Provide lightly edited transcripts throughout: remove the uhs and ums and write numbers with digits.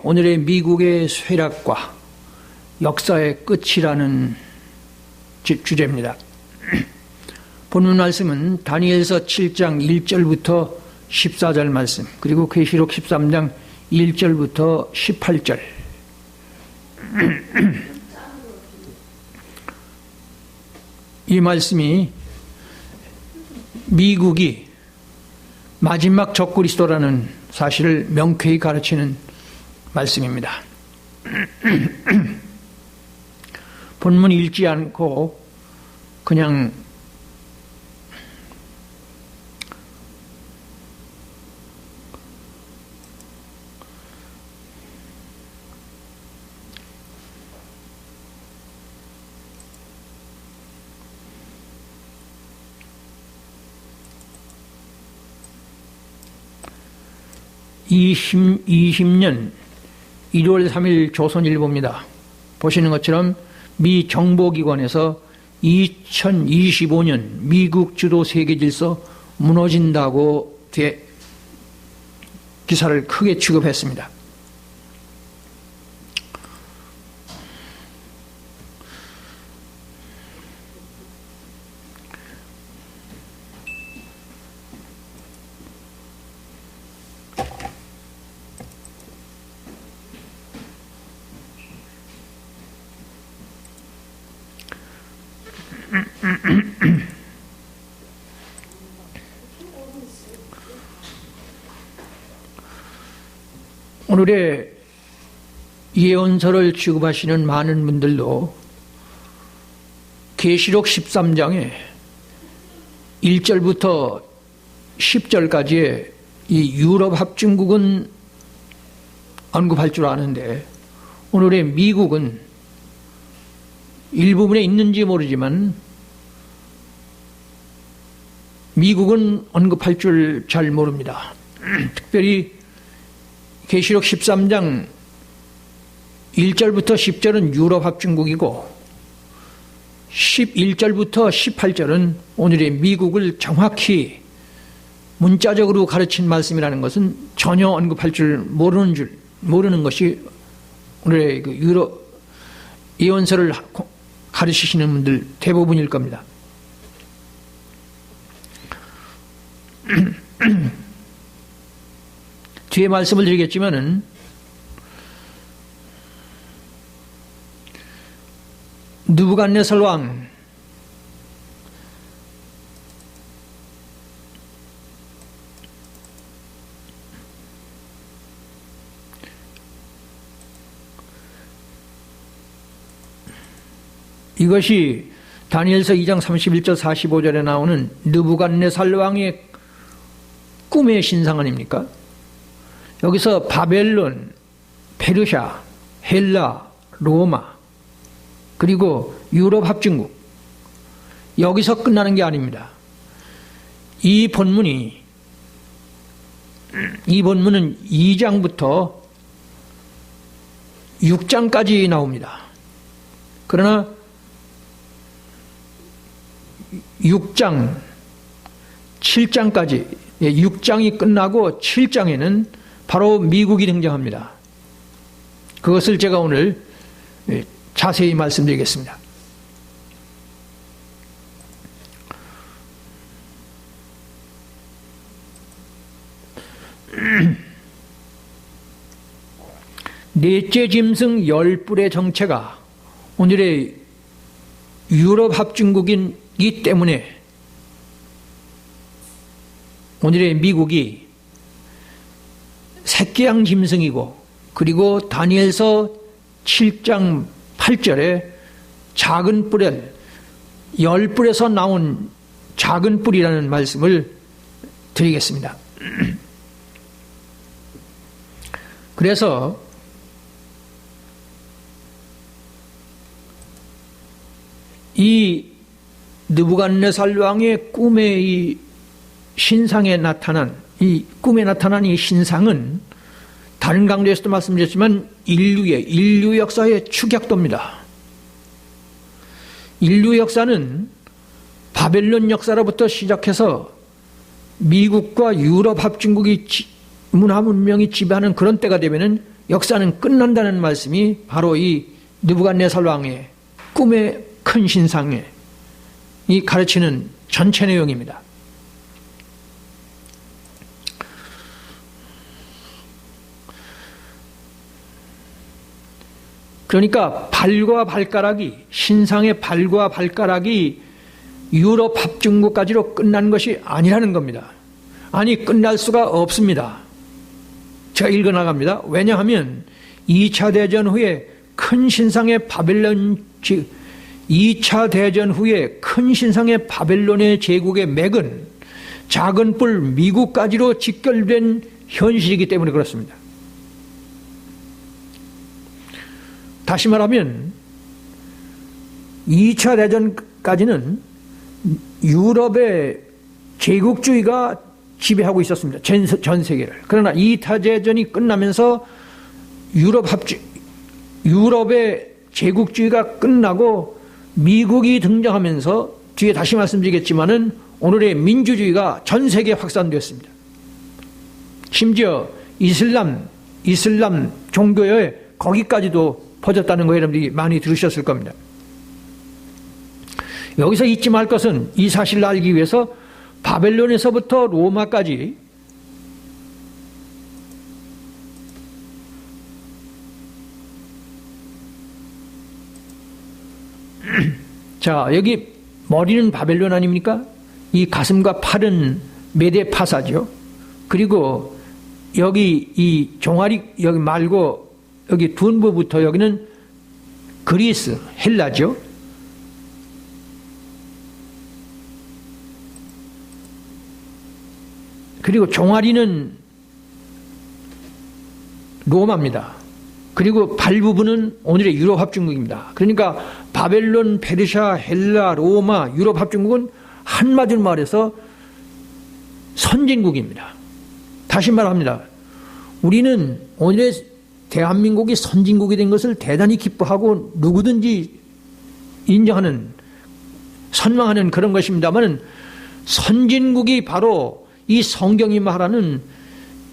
오늘의 미국의 쇠락과 역사의 끝이라는 주제입니다. 본문 말씀은 다니엘서 7장 1절부터 14절 말씀, 그리고 계시록 13장 1절부터 18절. 이 말씀이 미국이 마지막 적그리스도라는 사실을 명쾌히 가르치는 말씀입니다. 본문 읽지 않고 그냥 (2020년 1월 3일) 조선일보입니다. 보시는 것처럼 미 정보기관에서 2025년 미국 주도 세계질서 무너진다고 기사를 크게 취급했습니다. 오늘의 예언서를 취급하시는 많은 분들도 계시록 13장에 1절부터 10절까지의 이 유럽 합중국은 언급할 줄 아는데, 오늘의 미국은 일부분에 있는지 모르지만 미국은 언급할 줄 잘 모릅니다. 특별히 계시록 13장 1절부터 10절은 유럽 합중국이고 11절부터 18절은 오늘의 미국을 정확히 문자적으로 가르친 말씀이라는 것은 전혀 언급할 줄 모르는 것이 오늘의 그 유럽 예언서를 가르치시는 분들 대부분일 겁니다. 뒤에 말씀을 드리겠지만은 느부갓네살 왕 이것이 다니엘서 2장 31절 45절에 나오는 느부갓네살 왕의 꿈의 신상 아닙니까? 여기서 바벨론, 페르시아, 헬라, 로마, 그리고 유럽 합중국, 여기서 끝나는 게 아닙니다. 이 본문은 2장부터 6장까지 나옵니다. 그러나 6장, 7장까지, 6장이 끝나고 7장에는 바로 미국이 등장합니다. 그것을 제가 오늘 자세히 말씀드리겠습니다. 넷째 짐승 10뿔의 정체가 오늘의 유럽 합중국이기 때문에 오늘의 미국이 새끼양 짐승이고, 그리고 다니엘서 7장 8절에 작은 뿔에 10뿔에서 나온 작은 뿔이라는 말씀을 드리겠습니다. 그래서 이 느부갓네살 왕의 꿈의 이 신상에 나타난 이 꿈에 나타난 이 신상은 다른 강좌에서도 말씀드렸지만 인류 역사의 축약도입니다. 인류 역사는 바벨론 역사로부터 시작해서 미국과 유럽 합중국이 문화 문명이 지배하는 그런 때가 되면은 역사는 끝난다는 말씀이 바로 이 느부갓네살 왕의 꿈의 큰 신상에 이 가르치는 전체 내용입니다. 그러니까 발과 발가락이, 신상의 발과 발가락이 유럽 합중국까지로 끝난 것이 아니라는 겁니다. 아니, 끝날 수가 없습니다. 제가 읽어나갑니다. 왜냐하면 2차 대전 후에 큰 신상의 바벨론의 제국의 맥은 작은 뿔 미국까지로 직결된 현실이기 때문에 그렇습니다. 다시 말하면 2차 대전까지는 유럽의 제국주의가 지배하고 있었습니다. 전 세계를. 그러나 2차 대전이 끝나면서 유럽의 제국주의가 끝나고 미국이 등장하면서 뒤에 다시 말씀드리겠지만은 오늘의 민주주의가 전 세계에 확산되었습니다. 심지어 이슬람 종교에 거기까지도 퍼졌다는 거 여러분들이 많이 들으셨을 겁니다. 여기서 잊지 말 것은 이 사실을 알기 위해서 바벨론에서부터 로마까지 자, 여기 머리는 바벨론 아닙니까? 이 가슴과 팔은 메데 파사죠. 그리고 여기 이 종아리 여기 말고 여기 둔부부터 여기는 그리스, 헬라죠. 그리고 종아리는 로마입니다. 그리고 발 부분은 오늘의 유럽 합중국입니다. 그러니까 바벨론, 페르시아, 헬라, 로마, 유럽 합중국은 한마디로 말해서 선진국입니다. 다시 말합니다. 우리는 오늘의 대한민국이 선진국이 된 것을 대단히 기뻐하고 누구든지 인정하는, 선망하는 그런 것입니다만 선진국이 바로 이 성경이 말하는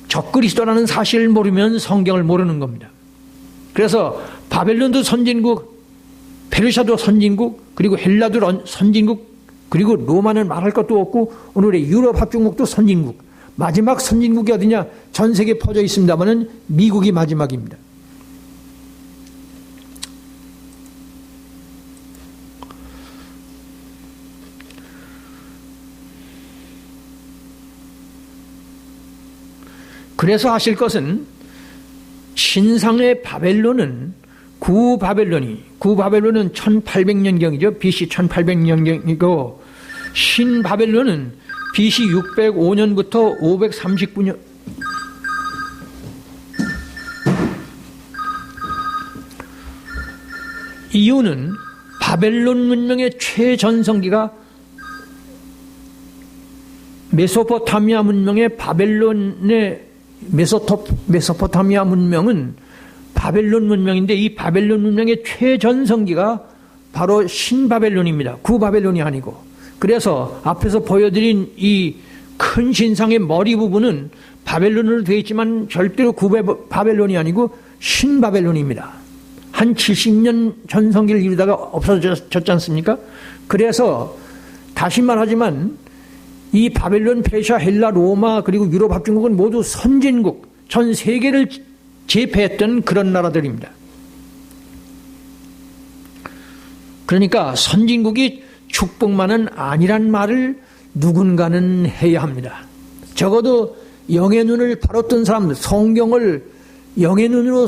적그리스도라는 사실을 모르면 성경을 모르는 겁니다. 그래서 바벨론도 선진국, 페르시아도 선진국, 그리고 헬라도 선진국, 그리고 로마는 말할 것도 없고 오늘의 유럽 합중국도 선진국. 마지막 선진국이 어디냐? 전 세계에 퍼져 있습니다만 미국이 마지막입니다. 그래서 아실 것은 신상의 바벨론은 구바벨론은 1800년경이죠. BC 1800년경이고 신바벨론은 BC 605년부터 539년 이유는 바벨론 문명의 최전성기가 메소포타미아 문명의 메소포타미아 문명은 바벨론 문명인데 이 바벨론 문명의 최전성기가 바로 신바벨론입니다. 구바벨론이 아니고. 그래서 앞에서 보여드린 이 큰 신상의 머리 부분은 바벨론으로 되어 있지만 절대로 구바벨론이 아니고 신바벨론입니다. 한 70년 전성기를 이루다가 없어졌지 않습니까? 그래서 다시 말하지만 이 바벨론, 페르시아, 헬라, 로마 그리고 유럽 합중국은 모두 선진국, 전 세계를 제패했던 그런 나라들입니다. 그러니까 선진국이 축복만은 아니란 말을 누군가는 해야 합니다. 적어도 영의 눈을 바로 뜬 사람들, 성경을 영의 눈으로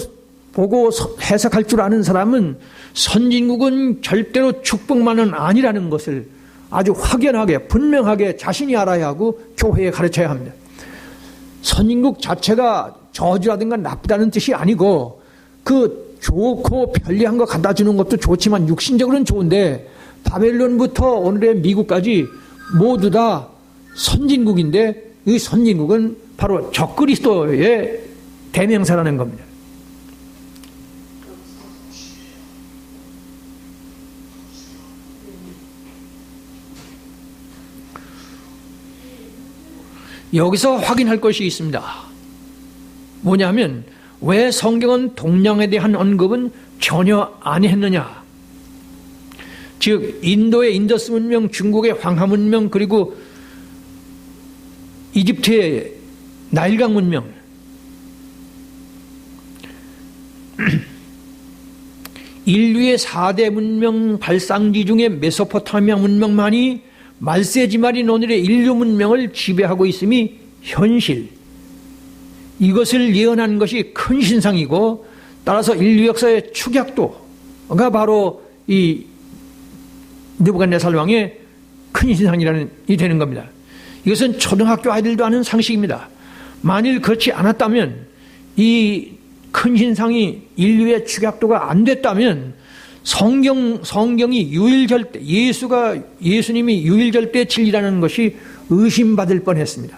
보고 해석할 줄 아는 사람은 선진국은 절대로 축복만은 아니라는 것을 아주 확연하게 분명하게 자신이 알아야 하고 교회에 가르쳐야 합니다. 선진국 자체가 저주라든가 나쁘다는 뜻이 아니고 그 좋고 편리한 거 갖다 주는 것도 좋지만 육신적으로는 좋은데 바벨론부터 오늘의 미국까지 모두 다 선진국인데 이 선진국은 바로 적그리스도의 대명사라는 겁니다. 여기서 확인할 것이 있습니다. 뭐냐면 왜 성경은 동양에 대한 언급은 전혀 안 했느냐. 즉 인도의 인더스 문명, 중국의 황하 문명, 그리고 이집트의 나일강 문명, 인류의 4대 문명 발상지 중에 메소포타미아 문명만이 말세지말인 오늘의 인류 문명을 지배하고 있음이 현실. 이것을 예언한 것이 큰 신상이고, 따라서 인류 역사의 축약도가 바로 이 느부갓네살 왕의 큰 신상이라는 이 되는 겁니다. 이것은 초등학교 아이들도 아는 상식입니다. 만일 그렇지 않았다면, 이 큰 신상이 인류의 축약도가 안 됐다면 성경이 유일절대, 예수님이 유일절대 진리라는 것이 의심받을 뻔했습니다.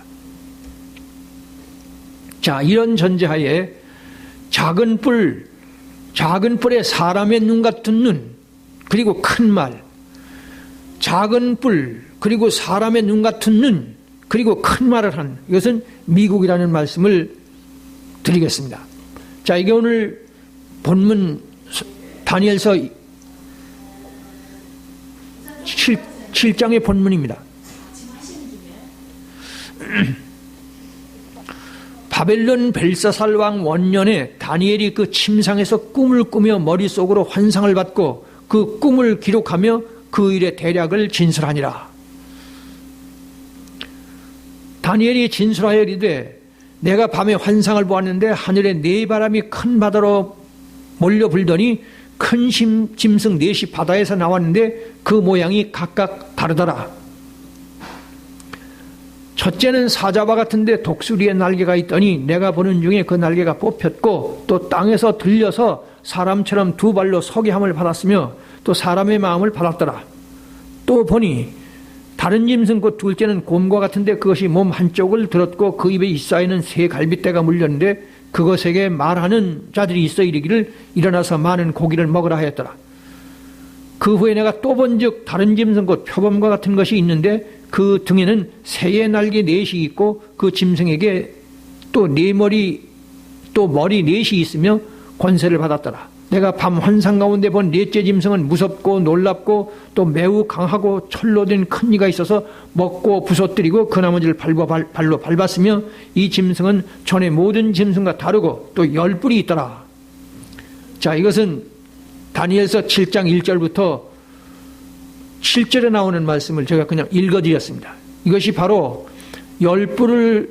자, 이런 전제하에 작은 뿔에 사람의 눈 같은 눈, 그리고 큰 말, 작은 뿔, 그리고 사람의 눈 같은 눈, 그리고 큰 말을 한, 이것은 미국이라는 말씀을 드리겠습니다. 자, 이게 오늘 본문 다니엘서 7장의 본문입니다. 바벨론 벨사살 왕 원년에 다니엘이 그 침상에서 꿈을 꾸며 머릿속으로 환상을 받고 그 꿈을 기록하며 그 일의 대략을 진술하니라. 다니엘이 진술하여 이르되 내가 밤에 환상을 보았는데 하늘에 네 바람이 큰 바다로 몰려 불더니 큰 짐승 넷이 바다에서 나왔는데 그 모양이 각각 다르더라. 첫째는 사자와 같은데 독수리의 날개가 있더니 내가 보는 중에 그 날개가 뽑혔고 또 땅에서 들려서 사람처럼 두 발로 서게 함을 받았으며 또 사람의 마음을 받았더라. 또 보니 다른 짐승 곧 둘째는 곰과 같은데 그것이 몸 한쪽을 들었고 그 입에 잇사이는 새 갈빗대가 물렸는데 그것에게 말하는 자들이 있어 이르기를 일어나서 많은 고기를 먹으라 하였더라. 그 후에 내가 또 본즉 다른 짐승 곧 표범과 같은 것이 있는데 그 등에는 새의 날개 넷이 있고 그 짐승에게 또 머리 넷이 있으며 권세를 받았더라. 내가 밤 환상 가운데 본 넷째 짐승은 무섭고 놀랍고 또 매우 강하고 철로 된 큰 이가 있어서 먹고 부서뜨리고 그 나머지를 발로 밟았으며 이 짐승은 전에 모든 짐승과 다르고 또 10뿔이 있더라. 자, 이것은 다니엘서 7장 1절부터 7절에 나오는 말씀을 제가 그냥 읽어드렸습니다. 이것이 바로 10뿔에서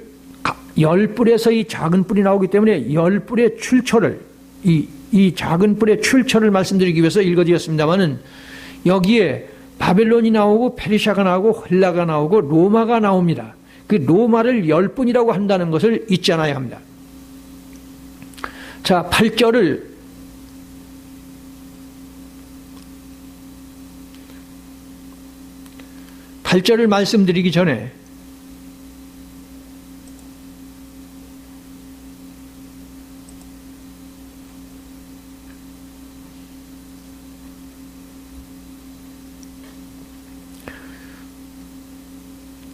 이 작은 뿔이 나오기 때문에 10뿔의 출처를 이 작은 뿔의 출처를 말씀드리기 위해서 읽어드렸습니다만은 여기에 바벨론이 나오고 페르시아가 나오고 헬라가 나오고 로마가 나옵니다. 그 로마를 10분이라고 한다는 것을 잊지 않아야 합니다. 자, 8절을 말씀드리기 전에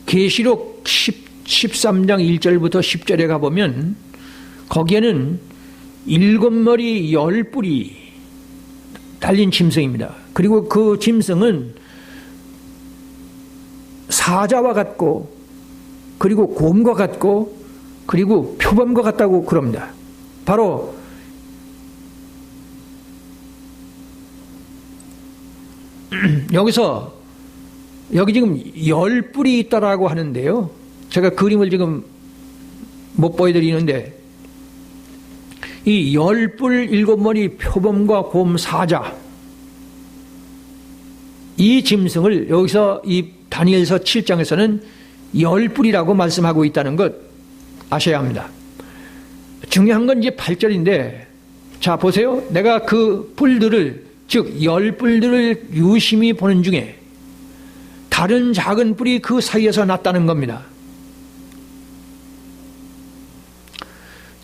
계시록 13장 1절부터 10절에 가보면 거기에는 7머리 10뿔이 달린 짐승입니다. 그리고 그 짐승은 사자와 같고 그리고 곰과 같고 그리고 표범과 같다고 그럽니다. 바로 여기 지금 10뿔이 있다라고 하는데요. 제가 그림을 지금 못 보여드리는데 이 10뿔 7머리 표범과 곰 사자, 이 짐승을 여기서 이 다니엘서 7장에서는 10뿔이라고 말씀하고 있다는 것 아셔야 합니다. 중요한 건 이제 8절인데, 자 보세요. 내가 그 뿔들을, 즉 10뿔들을 유심히 보는 중에 다른 작은 뿔이 그 사이에서 났다는 겁니다.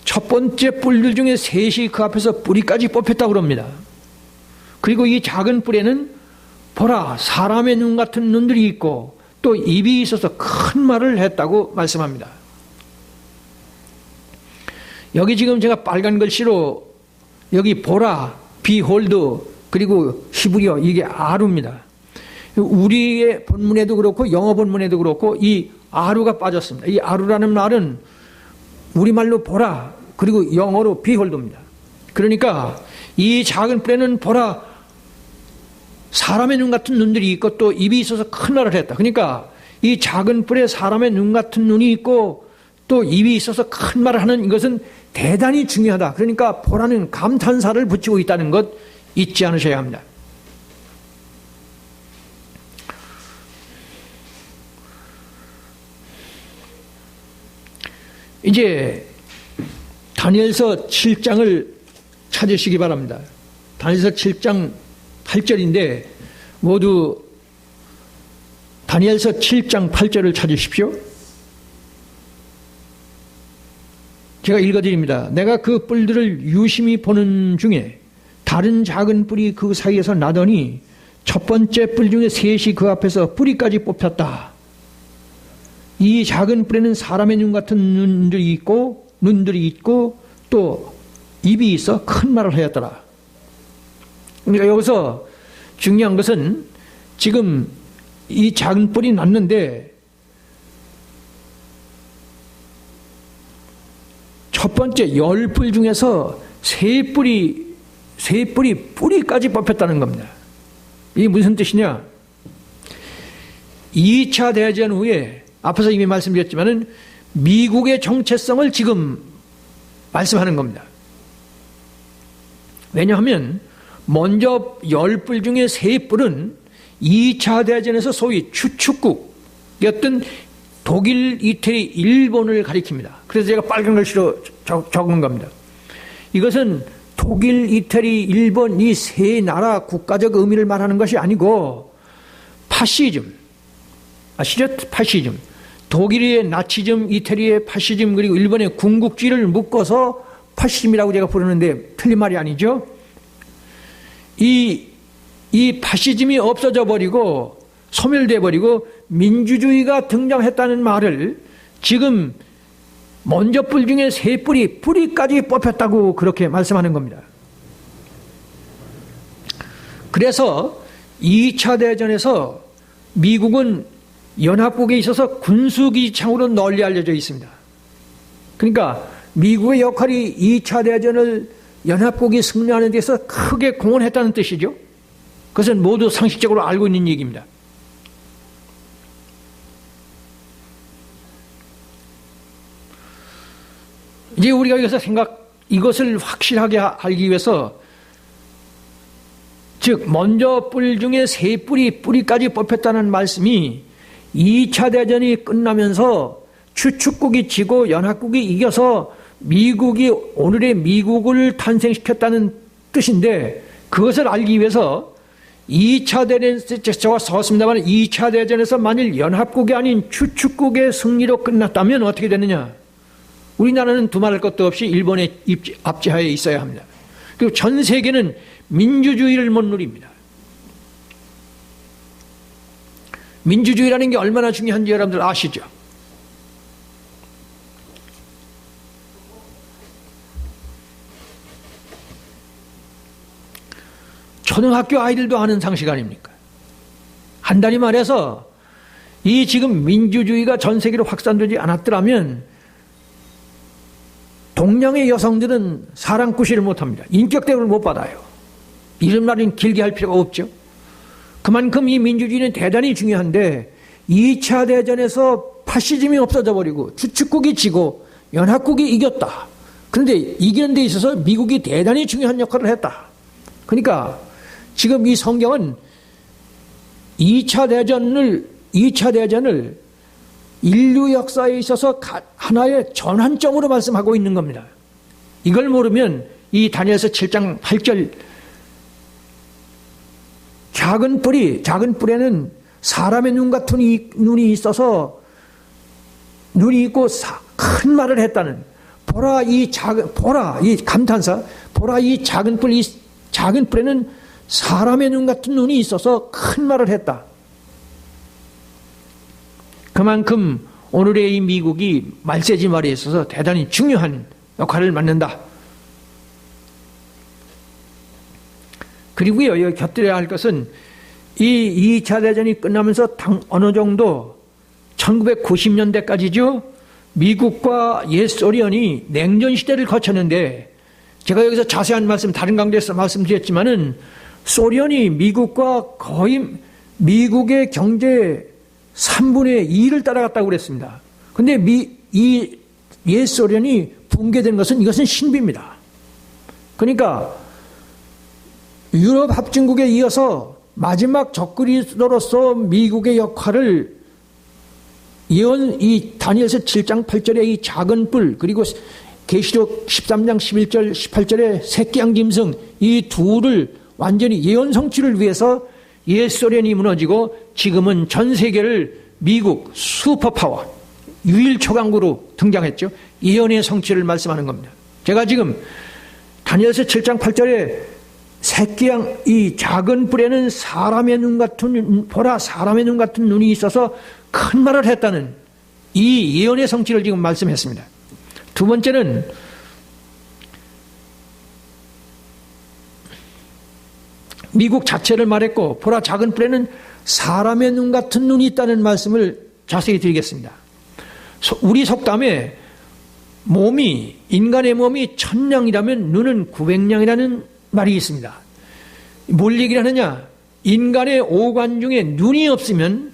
첫 번째 뿔들 중에 셋이 그 앞에서 뿌리까지 뽑혔다고 그럽니다. 그리고 이 작은 뿔에는 보라, 사람의 눈 같은 눈들이 있고 또 입이 있어서 큰 말을 했다고 말씀합니다. 여기 지금 제가 빨간 글씨로 여기 보라, 비홀드, 그리고 히브리어, 이게 아루입니다. 우리의 본문에도 그렇고 영어 본문에도 그렇고 이 아루가 빠졌습니다. 이 아루라는 말은 우리말로 보라, 그리고 영어로 비홀드입니다. 그러니까 이 작은 뿔에는 보라, 사람의 눈 같은 눈들이 있고 또 입이 있어서 큰 말을 했다. 그러니까 이 작은 뿔에 사람의 눈 같은 눈이 있고 또 입이 있어서 큰 말을 하는 이것은 대단히 중요하다. 그러니까 보라는 감탄사를 붙이고 있다는 것 잊지 않으셔야 합니다. 이제 다니엘서 7장을 찾으시기 바랍니다. 다니엘서 7장 8절인데 모두 다니엘서 7장 8절을 찾으십시오. 제가 읽어드립니다. 내가 그 뿔들을 유심히 보는 중에 다른 작은 뿔이 그 사이에서 나더니 첫 번째 뿔 중에 셋이 그 앞에서 뿌리까지 뽑혔다. 이 작은 뿔에는 사람의 눈 같은 눈들이 있고 또 입이 있어 큰 말을 하였더라. 그러니까 여기서 중요한 것은 지금 이 작은 뿔이 났는데 첫 번째 10뿔 중에서 세 뿔이 뿌리까지 뽑혔다는 겁니다. 이게 무슨 뜻이냐? 2차 대전 후에 앞에서 이미 말씀드렸지만은 미국의 정체성을 지금 말씀하는 겁니다. 왜냐하면 먼저 10뿔 중에 3뿔은 2차 대전에서 소위 추축국이었던 독일, 이태리, 일본을 가리킵니다. 그래서 제가 빨간 글씨로 적은 겁니다. 이것은 독일, 이태리, 일본 이 세 나라 국가적 의미를 말하는 것이 아니고 파시즘, 아시죠? 파시즘. 독일의 나치즘, 이태리의 파시즘, 그리고 일본의 군국주의를 묶어서 파시즘이라고 제가 부르는데 틀린 말이 아니죠. 이 파시즘이 없어져 버리고 소멸돼 버리고 민주주의가 등장했다는 말을 지금 먼저 뿔 중에 3뿔이 뿌리까지 뽑혔다고 그렇게 말씀하는 겁니다. 그래서 2차 대전에서 미국은 연합국에 있어서 군수기창으로 널리 알려져 있습니다. 그러니까 미국의 역할이 2차 대전을 연합국이 승리하는 데서 크게 공헌했다는 뜻이죠. 그것은 모두 상식적으로 알고 있는 얘기입니다. 이제 우리가 여기서 이것을 확실하게 알기 위해서, 즉 먼저 뿔 중에 3뿔이 뿌리까지 뽑혔다는 말씀이 2차 대전이 끝나면서 추축국이 지고 연합국이 이겨서 미국이 오늘의 미국을 탄생시켰다는 뜻인데, 그것을 알기 위해서 2차 대전에서 제가 썼습니다만 2차 대전에서 만일 연합국이 아닌 추축국의 승리로 끝났다면 어떻게 되느냐? 우리나라는 두말할 것도 없이 일본의 압제하에 있어야 합니다. 그리고 전 세계는 민주주의를 못 누립니다. 민주주의라는 게 얼마나 중요한지 여러분들 아시죠? 초등학교 아이들도 아는 상식 아닙니까? 간단히 말해서 이 지금 민주주의가 전 세계로 확산되지 않았더라면 동양의 여성들은 사랑꾸시를 못합니다. 인격 대우를 못 받아요. 이런 말은 길게 할 필요가 없죠. 그만큼 이 민주주의는 대단히 중요한데 2차 대전에서 파시즘이 없어져 버리고 추축국이 지고 연합국이 이겼다. 그런데 이기는 데 있어서 미국이 대단히 중요한 역할을 했다. 그러니까 지금 이 성경은 2차 대전을 인류 역사에 있어서 하나의 전환점으로 말씀하고 있는 겁니다. 이걸 모르면 이 다니엘서 7장 8절 작은 뿔에는 사람의 눈 같은 눈이 있어서 눈이 있고 큰 말을 했다는, 보라 이 감탄사, 보라 이 작은 뿔에는 사람의 눈 같은 눈이 있어서 큰 말을 했다. 그만큼 오늘의 이 미국이 말세지 말에 있어서 대단히 중요한 역할을 맡는다. 그리고요, 여기 곁들여야 할 것은 이 2차 대전이 끝나면서 어느 정도 1990년대까지죠. 미국과 옛소련이 냉전 시대를 거쳤는데, 제가 여기서 자세한 말씀 다른 강좌에서 말씀드렸지만은 소련이 미국과 거의 미국의 경제 3분의 2를 따라갔다고 그랬습니다. 근데 이 옛소련이 붕괴된 것은 이것은 신비입니다. 그러니까 유럽 합중국에 이어서 마지막 적그리스도로서 미국의 역할을 이 다니엘서 7장 8절의 이 작은 뿔, 그리고 계시록 13장 11절 18절의 새끼양 짐승, 이 둘을 완전히 예언 성취를 위해서 옛소련이 무너지고 지금은 전 세계를 미국 슈퍼파워 유일 초강국으로 등장했죠. 예언의 성취를 말씀하는 겁니다. 제가 지금 다니엘서 7장 8절에 새끼양 이 작은 뿔에는 사람의 눈 같은 보라 사람의 눈 같은 눈이 있어서 큰 말을 했다는 이 예언의 성취를 지금 말씀했습니다. 두 번째는 미국 자체를 말했고 보라 작은 뿔에는 사람의 눈 같은 눈이 있다는 말씀을 자세히 드리겠습니다. 우리 속담에 인간의 몸이 1000냥이라면 눈은 900냥이라는 말이 있습니다. 뭘 얘기를 하느냐? 인간의 오관 중에 눈이 없으면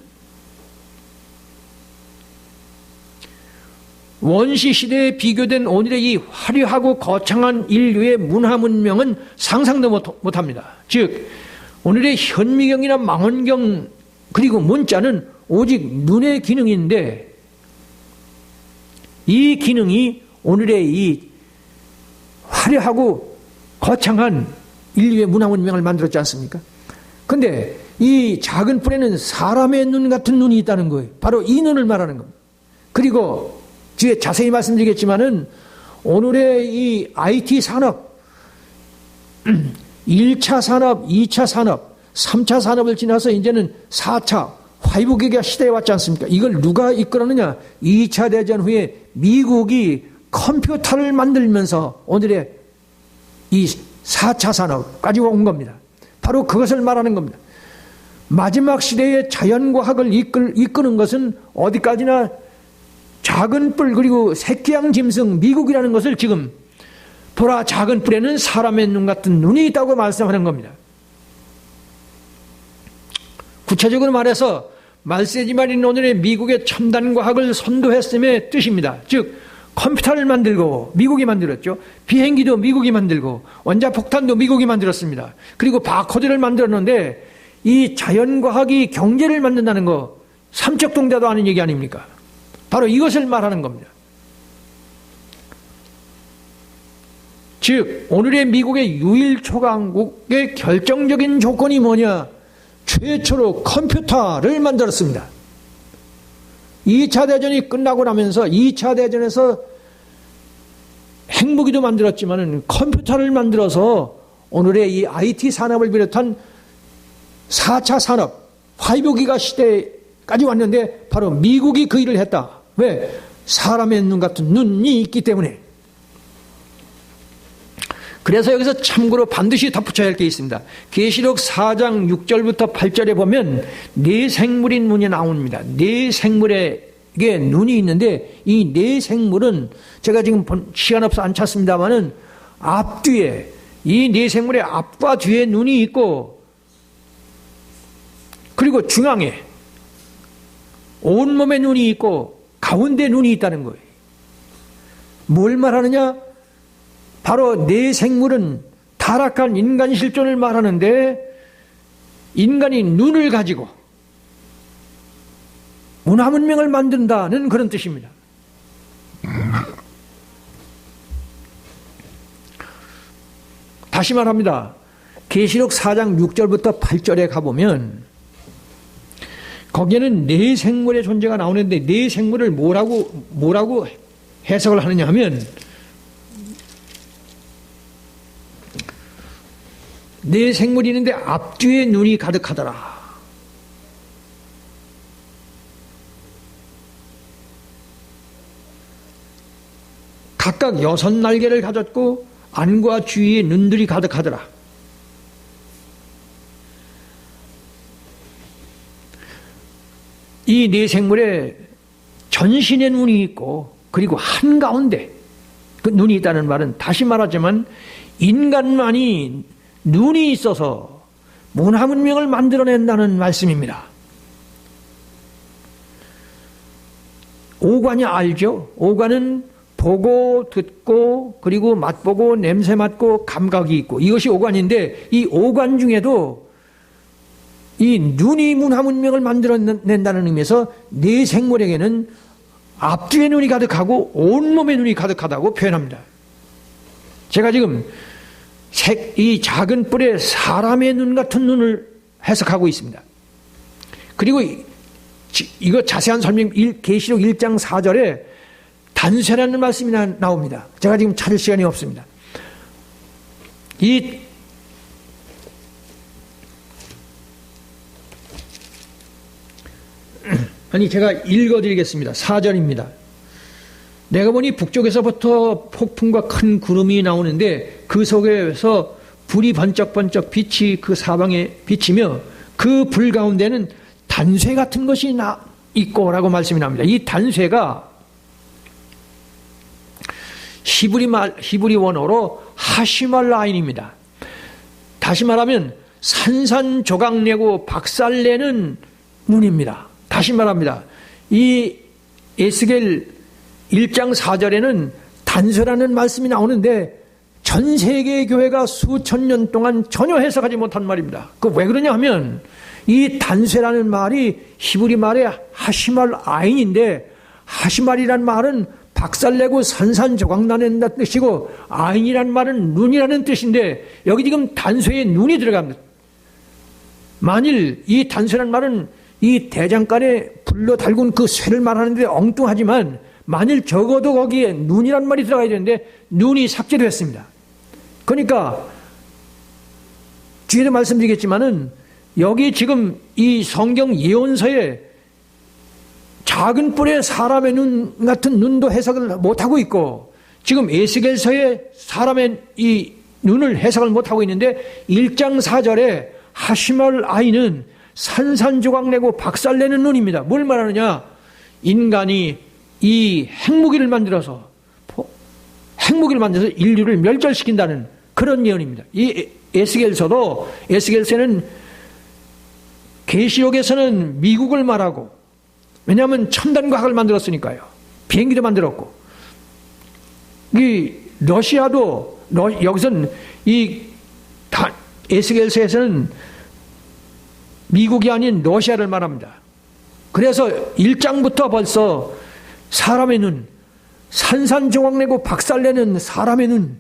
원시 시대에 비교된 오늘의 이 화려하고 거창한 인류의 문화 문명은 상상도 못합니다. 즉 오늘의 현미경이나 망원경 그리고 문자는 오직 눈의 기능인데 이 기능이 오늘의 이 화려하고 거창한 인류의 문화 문명을 만들었지 않습니까? 근데 이 작은 뿔에는 사람의 눈 같은 눈이 있다는 거예요. 바로 이 눈을 말하는 겁니다. 그리고 뒤에 자세히 말씀드리겠지만은 오늘의 이 IT 산업, 1차 산업, 2차 산업, 3차 산업을 지나서 이제는 4차, 5기가 시대에 왔지 않습니까? 이걸 누가 이끌었느냐? 2차 대전 후에 미국이 컴퓨터를 만들면서 오늘의 이 4차 산업까지 온 겁니다. 바로 그것을 말하는 겁니다. 마지막 시대의 자연과학을 이끄는 것은 어디까지나 작은 뿔 그리고 새끼양 짐승 미국이라는 것을 지금 보라 작은 뿔에는 사람의 눈 같은 눈이 있다고 말씀하는 겁니다. 구체적으로 말해서 말세지말인 오늘의 미국의 첨단 과학을 선도했음의 뜻입니다. 즉 컴퓨터를 만들고 미국이 만들었죠. 비행기도 미국이 만들고 원자폭탄도 미국이 만들었습니다. 그리고 바코드를 만들었는데 이 자연과학이 경제를 만든다는 거 삼척동자도 아는 얘기 아닙니까? 바로 이것을 말하는 겁니다. 즉 오늘의 미국의 유일 초강국의 결정적인 조건이 뭐냐? 최초로 컴퓨터를 만들었습니다. 2차 대전이 끝나고 나면서 2차 대전에서 핵무기도 만들었지만 컴퓨터를 만들어서 오늘의 이 IT 산업을 비롯한 4차 산업, 5기가 시대까지 왔는데 바로 미국이 그 일을 했다. 왜? 사람의 눈 같은 눈이 있기 때문에. 그래서 여기서 참고로 반드시 덧붙여야 할 게 있습니다. 계시록 4장 6절부터 8절에 보면 네 생물인 눈이 나옵니다. 네 생물에게 눈이 있는데 이 네 생물은 제가 지금 시간 없어 안 찾습니다만은 앞뒤에 이 네 생물의 앞과 뒤에 눈이 있고 그리고 중앙에 온몸에 눈이 있고 가운데 눈이 있다는 거예요. 뭘 말하느냐? 바로 네 생물은 타락한 인간 실존을 말하는데 인간이 눈을 가지고 문화 문명을 만든다는 그런 뜻입니다. 다시 말합니다. 계시록 4장 6절부터 8절에 가보면 거기에는 네 생물의 존재가 나오는데 네 생물을 뭐라고 해석을 하느냐 하면 네 생물이 있는데 앞뒤에 눈이 가득하더라. 각각 6날개를 가졌고 안과 주위에 눈들이 가득하더라. 이 네 생물에 전신에 눈이 있고 그리고 한가운데 그 눈이 있다는 말은 다시 말하자면 인간만이 눈이 있어서 문화문명을 만들어낸다는 말씀입니다. 오관이 알죠? 오관은 보고 듣고 그리고 맛보고 냄새 맡고 감각이 있고 이것이 오관인데 이 오관 중에도 이 눈이 문화문명을 만들어낸다는 의미에서 네 생물에게는 앞뒤에 눈이 가득하고 온몸에 눈이 가득하다고 표현합니다. 제가 지금 이 작은 뿔에 사람의 눈 같은 눈을 해석하고 있습니다. 그리고 이거 자세한 설명 계시록 1장 4절에 단쇠라는 말씀이 나옵니다. 제가 지금 찾을 시간이 없습니다. 제가 읽어드리겠습니다. 4절입니다. 내가 보니 북쪽에서부터 폭풍과 큰 구름이 나오는데 그 속에서 불이 번쩍번쩍 빛이 그 사방에 비치며 그 불 가운데는 단쇠 같은 것이 있고 라고 말씀이 납니다. 이 단쇠가 히브리 원어로 하시말라인입니다. 다시 말하면 산산조각내고 박살내는 눈입니다. 다시 말합니다. 이 에스겔 1장 4절에는 단쇠라는 말씀이 나오는데 전 세계의 교회가 수천 년 동안 전혀 해석하지 못한 말입니다. 그 왜 그러냐 하면 이 단쇠라는 말이 히브리 말의 하시말 아인인데 하시말이란 말은 박살내고 산산조각나는 뜻이고 아인이란 말은 눈이라는 뜻인데 여기 지금 단쇠에 눈이 들어갑니다. 만일 이 단쇠란 말은 이 대장간에 불로 달군 그 쇠를 말하는데 엉뚱하지만 만일 적어도 거기에 눈이란 말이 들어가야 되는데 눈이 삭제됐습니다. 그러니까 뒤에도 말씀드리겠지만은 여기 지금 이 성경 예언서에 작은 뿔에 사람의 눈 같은 눈도 해석을 못하고 있고 지금 에스겔서에 사람의 이 눈을 해석을 못하고 있는데 1장 4절에 하시말 아이는 산산조각내고 박살내는 눈입니다. 뭘 말하느냐? 인간이 이 핵무기를 만들어서 인류를 멸절시킨다는 그런 예언입니다. 이 에스겔서는 계시록에서는 미국을 말하고 왜냐하면 첨단 과학을 만들었으니까요. 비행기도 만들었고 이 러시아도 여기서는 에스겔서에서는 미국이 아닌 러시아를 말합니다. 그래서 1장부터 벌써 사람의 눈, 산산조각내고 박살내는 사람의 눈.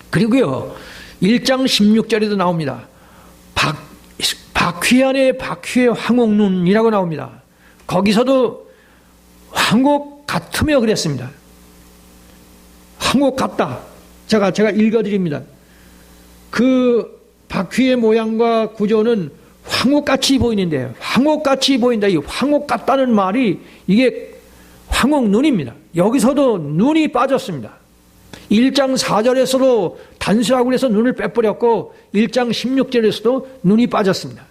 그리고요, 1장 16절에도 나옵니다. 바퀴 안에 바퀴의 황옥눈이라고 나옵니다. 거기서도 황옥 같으며 그랬습니다. 황옥 같다. 제가 읽어드립니다. 그 바퀴의 모양과 구조는 황옥같이 보이는데 황옥같이 보인다. 이 황옥 같다는 말이 이게 황옥눈입니다. 여기서도 눈이 빠졌습니다. 1장 4절에서도 단수라고 해서 눈을 빼버렸고 1장 16절에서도 눈이 빠졌습니다.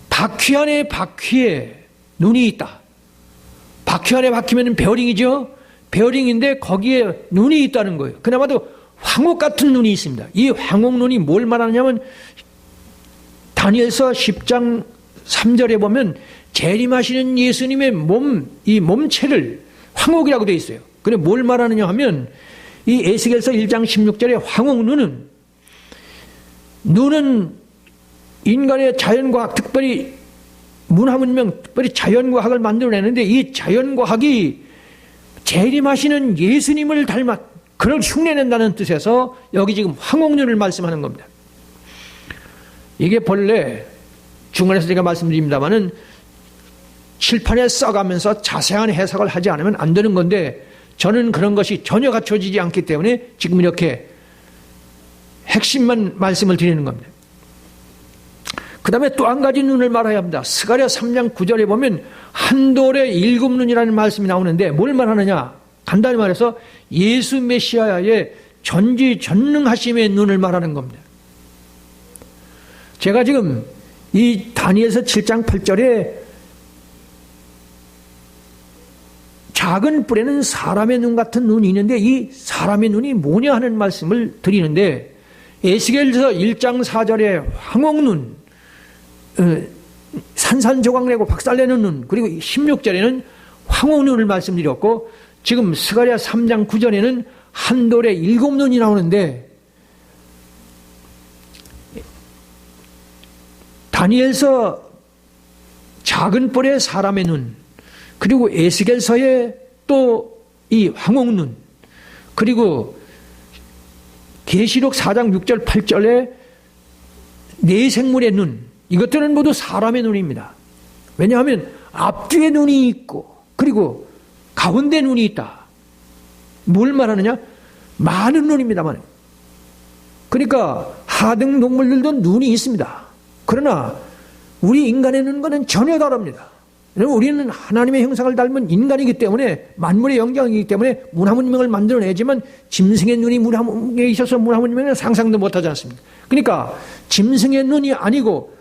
바퀴 안에 바퀴에 눈이 있다. 바퀴 안에 바퀴면 베어링이죠. 베어링인데 거기에 눈이 있다는 거예요. 그나마도 황옥 같은 눈이 있습니다. 이 황옥 눈이 뭘 말하냐면 다니엘서 10장 3절에 보면 재림하시는 예수님의 이 몸체를 황옥이라고 되어 있어요. 근데 뭘 말하느냐 하면 이 에스겔서 1장 16절에 황옥 눈은 인간의 자연과학, 특별히 문화문명, 특별히 자연과학을 만들어내는데 이 자연과학이 재림하시는 예수님을 그걸 흉내낸다는 뜻에서 여기 지금 황옥눈을 말씀하는 겁니다. 이게 본래 중간에서 제가 말씀드립니다마는 칠판에 써가면서 자세한 해석을 하지 않으면 안 되는 건데 저는 그런 것이 전혀 갖춰지지 않기 때문에 지금 이렇게 핵심만 말씀을 드리는 겁니다. 그 다음에 또 한 가지 눈을 말해야 합니다. 스가랴 3장 9절에 보면 한 돌에 7눈이라는 말씀이 나오는데 뭘 말하느냐? 간단히 말해서 예수 메시아의 전지전능하심의 눈을 말하는 겁니다. 제가 지금 이 다니엘서 7장 8절에 작은 뿔에는 사람의 눈 같은 눈이 있는데 이 사람의 눈이 뭐냐 하는 말씀을 드리는데, 에스겔서 1장 4절에 황옥눈, 산산조각내고 박살내는 눈, 그리고 16절에는 황옥눈을 말씀드렸고, 지금 스가랴 3장 9절에는 한 돌에 7눈이 나오는데, 다니엘서 작은 뿔에 사람의 눈, 그리고 에스겔서에 또 이 황옥눈, 그리고 계시록 4장 6절 8절에 네 생물의 눈, 이것들은 모두 사람의 눈입니다. 왜냐하면 앞뒤에 눈이 있고 그리고 가운데 눈이 있다. 뭘 말하느냐? 많은 눈입니다만. 그러니까 하등 동물들도 눈이 있습니다. 그러나 우리 인간의 눈과는 전혀 다릅니다. 우리는 하나님의 형상을 닮은 인간이기 때문에, 만물의 영장이기 때문에 문화문명을 만들어내지만 짐승의 눈이 문화문명에 있어서 문화문명은 상상도 못하지 않습니까? 그러니까 짐승의 눈이 아니고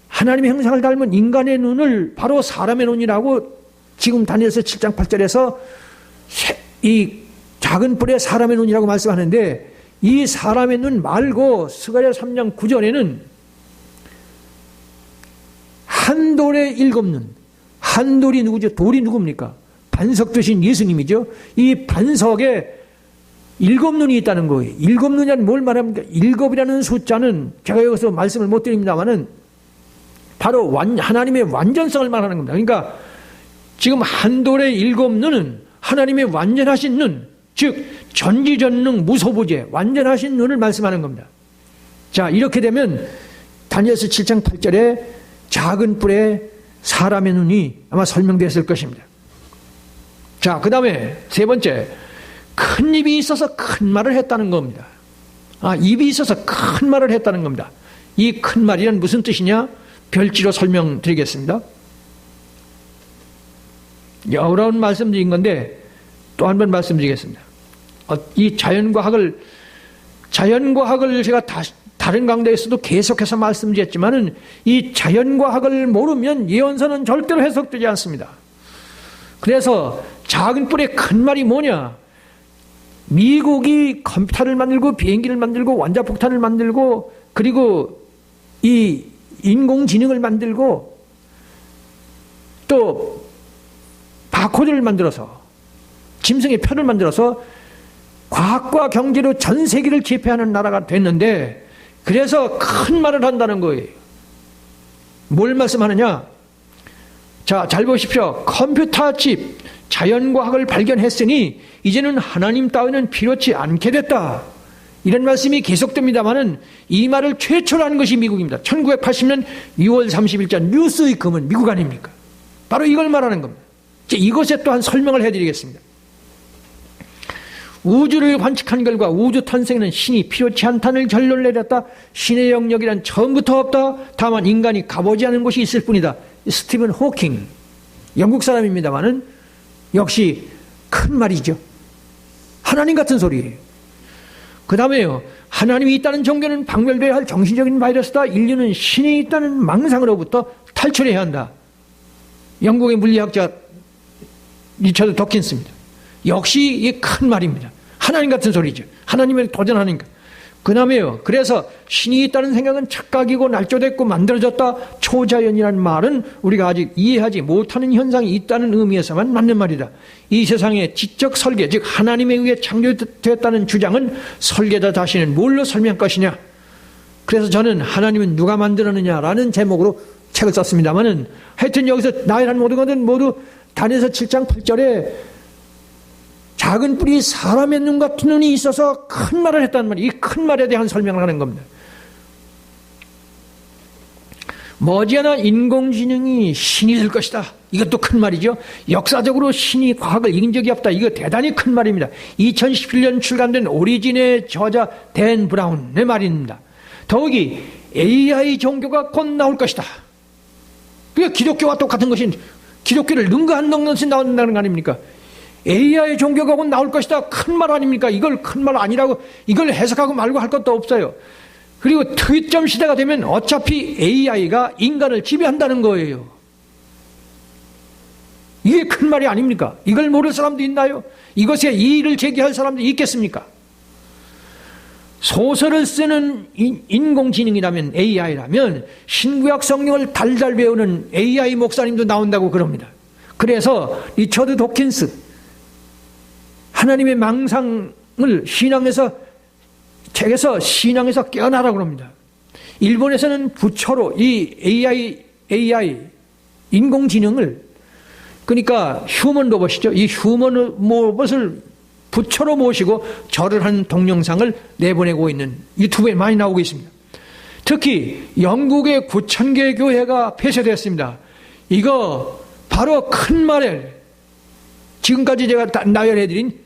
하나님의 형상을 닮은 인간의 눈을 바로 사람의 눈이라고 지금 다니엘서 7장 8절에서 이 작은 뿔의 사람의 눈이라고 말씀하는데, 이 사람의 눈 말고 스가랴 3장 9절에는 한 돌에 7눈, 한 돌이 누구죠? 돌이 누굽니까? 반석 되신 예수님이죠. 이 반석에 7눈이 있다는 거예요. 7눈이란 뭘 말합니까? 7이라는 숫자는 제가 여기서 말씀을 못 드립니다만은 바로 하나님의 완전성을 말하는 겁니다. 그러니까 지금 한 돌의 7눈은 하나님의 완전하신 눈, 즉 전지전능 무소부재 완전하신 눈을 말씀하는 겁니다. 자, 이렇게 되면 다니엘서 7장 8절에 작은 뿔에 사람의 눈이 아마 설명됐을 것입니다. 자, 그 다음에 세 번째, 큰 입이 있어서 큰 말을 했다는 겁니다. 입이 있어서 큰 말을 했다는 겁니다. 이 큰 말이란 무슨 뜻이냐? 별지로 설명드리겠습니다. 여러 번 말씀드린 건데 또 한 번 말씀드리겠습니다. 이 자연과학을 제가 다른 강좌에서도 계속해서 말씀드렸지만은 이 자연과학을 모르면 예언서는 절대로 해석되지 않습니다. 그래서 작은 뿔의 큰 말이 뭐냐? 미국이 컴퓨터를 만들고 비행기를 만들고 원자폭탄을 만들고 그리고 이 인공지능을 만들고 또 바코드를 만들어서 짐승의 표를 만들어서 과학과 경제로 전 세계를 지배하는 나라가 됐는데, 그래서 큰 말을 한다는 거예요. 뭘 말씀하느냐? 자, 잘 보십시오. 컴퓨터 칩, 자연과학을 발견했으니 이제는 하나님 따위는 필요치 않게 됐다. 이런 말씀이 계속됩니다만은 이 말을 최초로 한 것이 미국입니다. 1980년 6월 30일자 뉴스위크는 미국 아닙니까? 바로 이걸 말하는 겁니다. 이것에 또한 설명을 해드리겠습니다. 우주를 관측한 결과 우주 탄생에는 신이 필요치 않다는 결론을 내렸다. 신의 영역이란 처음부터 없다. 다만 인간이 가보지 않은 곳이 있을 뿐이다. 스티븐 호킹, 영국 사람입니다만은 역시 큰 말이죠. 하나님 같은 소리예요. 그 다음에요, 하나님이 있다는 종교는 박멸돼야 할 정신적인 바이러스다. 인류는 신이 있다는 망상으로부터 탈출해야 한다. 영국의 물리학자 리처드 도킨스입니다. 역시 이게 큰 말입니다. 하나님 같은 소리죠. 하나님을 도전하니까. 그 다음에요, 그래서 신이 있다는 생각은 착각이고 날조됐고 만들어졌다. 초자연이라는 말은 우리가 아직 이해하지 못하는 현상이 있다는 의미에서만 맞는 말이다. 이 세상의 지적 설계, 즉 하나님에 의해 창조됐다는 주장은 설계자 자신은 뭘로 설명할 것이냐. 그래서 저는 하나님은 누가 만들었느냐라는 제목으로 책을 썼습니다만은, 하여튼 여기서 나이란 모든 것은 모두 다니엘서 7장 8절에 작은 뿔이 사람의 눈 같은 눈이 있어서 큰 말을 했다는 말이에요. 이 큰 말에 대한 설명을 하는 겁니다. 머지않아 인공지능이 신이 될 것이다. 이것도 큰 말이죠. 역사적으로 신이 과학을 이긴 적이 없다. 이거 대단히 큰 말입니다. 2017년 출간된 오리진의 저자 댄 브라운의 말입니다. 더욱이 AI 종교가 곧 나올 것이다. 그게 기독교와 똑같은 것이 기독교를 능가한 것이 나온다는 거 아닙니까? AI 종교가 곧 나올 것이다. 큰 말 아닙니까? 이걸 큰 말 아니라고 이걸 해석하고 말고 할 것도 없어요. 그리고 트윗점 시대가 되면 어차피 AI가 인간을 지배한다는 거예요. 이게 큰 말이 아닙니까? 이걸 모를 사람도 있나요? 이것에 이의를 제기할 사람도 있겠습니까? 소설을 쓰는 인공지능이라면 AI라면 신구약 성경을 달달 배우는 AI 목사님도 나온다고 그럽니다. 그래서 리처드 도킨스 하나님의 망상을 책에서 신앙에서 깨어나라고 합니다. 일본에서는 부처로 이 AI 인공지능을 그러니까 휴먼 로봇이죠. 이 휴먼 로봇을 부처로 모시고 절을 한 동영상을 내보내고 있는 유튜브에 많이 나오고 있습니다. 특히 영국의 9,000개 교회가 폐쇄되었습니다. 이거 바로 큰 말에 지금까지 제가 나열해드린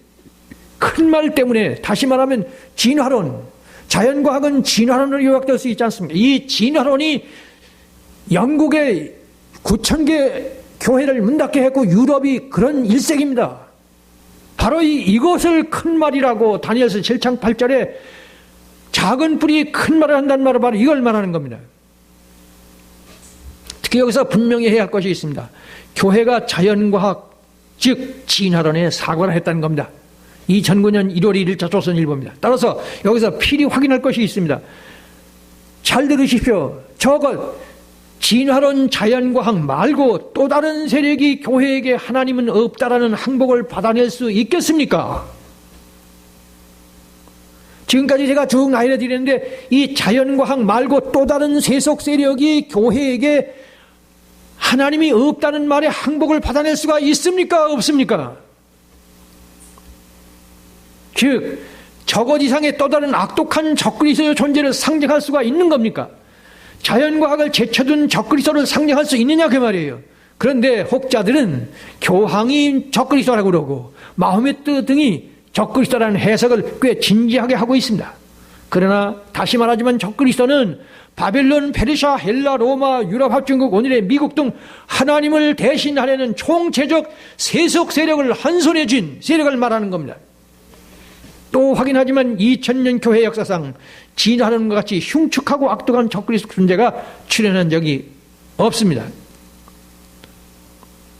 큰 말 때문에 다시 말하면 진화론, 자연과학은 진화론으로 요약될 수 있지 않습니까? 이 진화론이 영국의 9,000개 교회를 문 닫게 했고 유럽이 그런 일색입니다. 바로 이것을 큰 말이라고 다니엘서 7장 8절에 작은 뿌리 큰 말을 한다는 말은 바로 이걸 말하는 겁니다. 특히 여기서 분명히 해야 할 것이 있습니다. 교회가 자연과학 즉 진화론에 사과를 했다는 겁니다. 2009년 1월 1일자 조선일보입니다. 따라서 여기서 필히 확인할 것이 있습니다. 잘 들으십시오. 저것 진화론 자연과학 말고 또 다른 세력이 교회에게 하나님은 없다라는 항복을 받아낼 수 있겠습니까? 지금까지 제가 쭉 나열해 드렸는데 이 자연과학 말고 또 다른 세속 세력이 교회에게 하나님이 없다는 말에 항복을 받아낼 수가 있습니까? 없습니까? 즉 저것 이상의 또 다른 악독한 적그리스도의 존재를 상징할 수가 있는 겁니까? 자연과학을 제쳐둔 적그리스도를 상징할 수 있느냐 그 말이에요. 그런데 혹자들은 교황이 적그리스도라고 그러고 마호메트 등이 적그리스도라는 해석을 꽤 진지하게 하고 있습니다. 그러나 다시 말하지만 적그리스도는 바벨론, 페르시아, 헬라, 로마, 유럽 합중국, 오늘의 미국 등 하나님을 대신하려는 총체적 세속 세력을 한 손에 쥔 세력을 말하는 겁니다. 또 확인하지만 2000년 교회 역사상 진화론과 같이 흉측하고 악독한 적그리스도 존재가 출현한 적이 없습니다.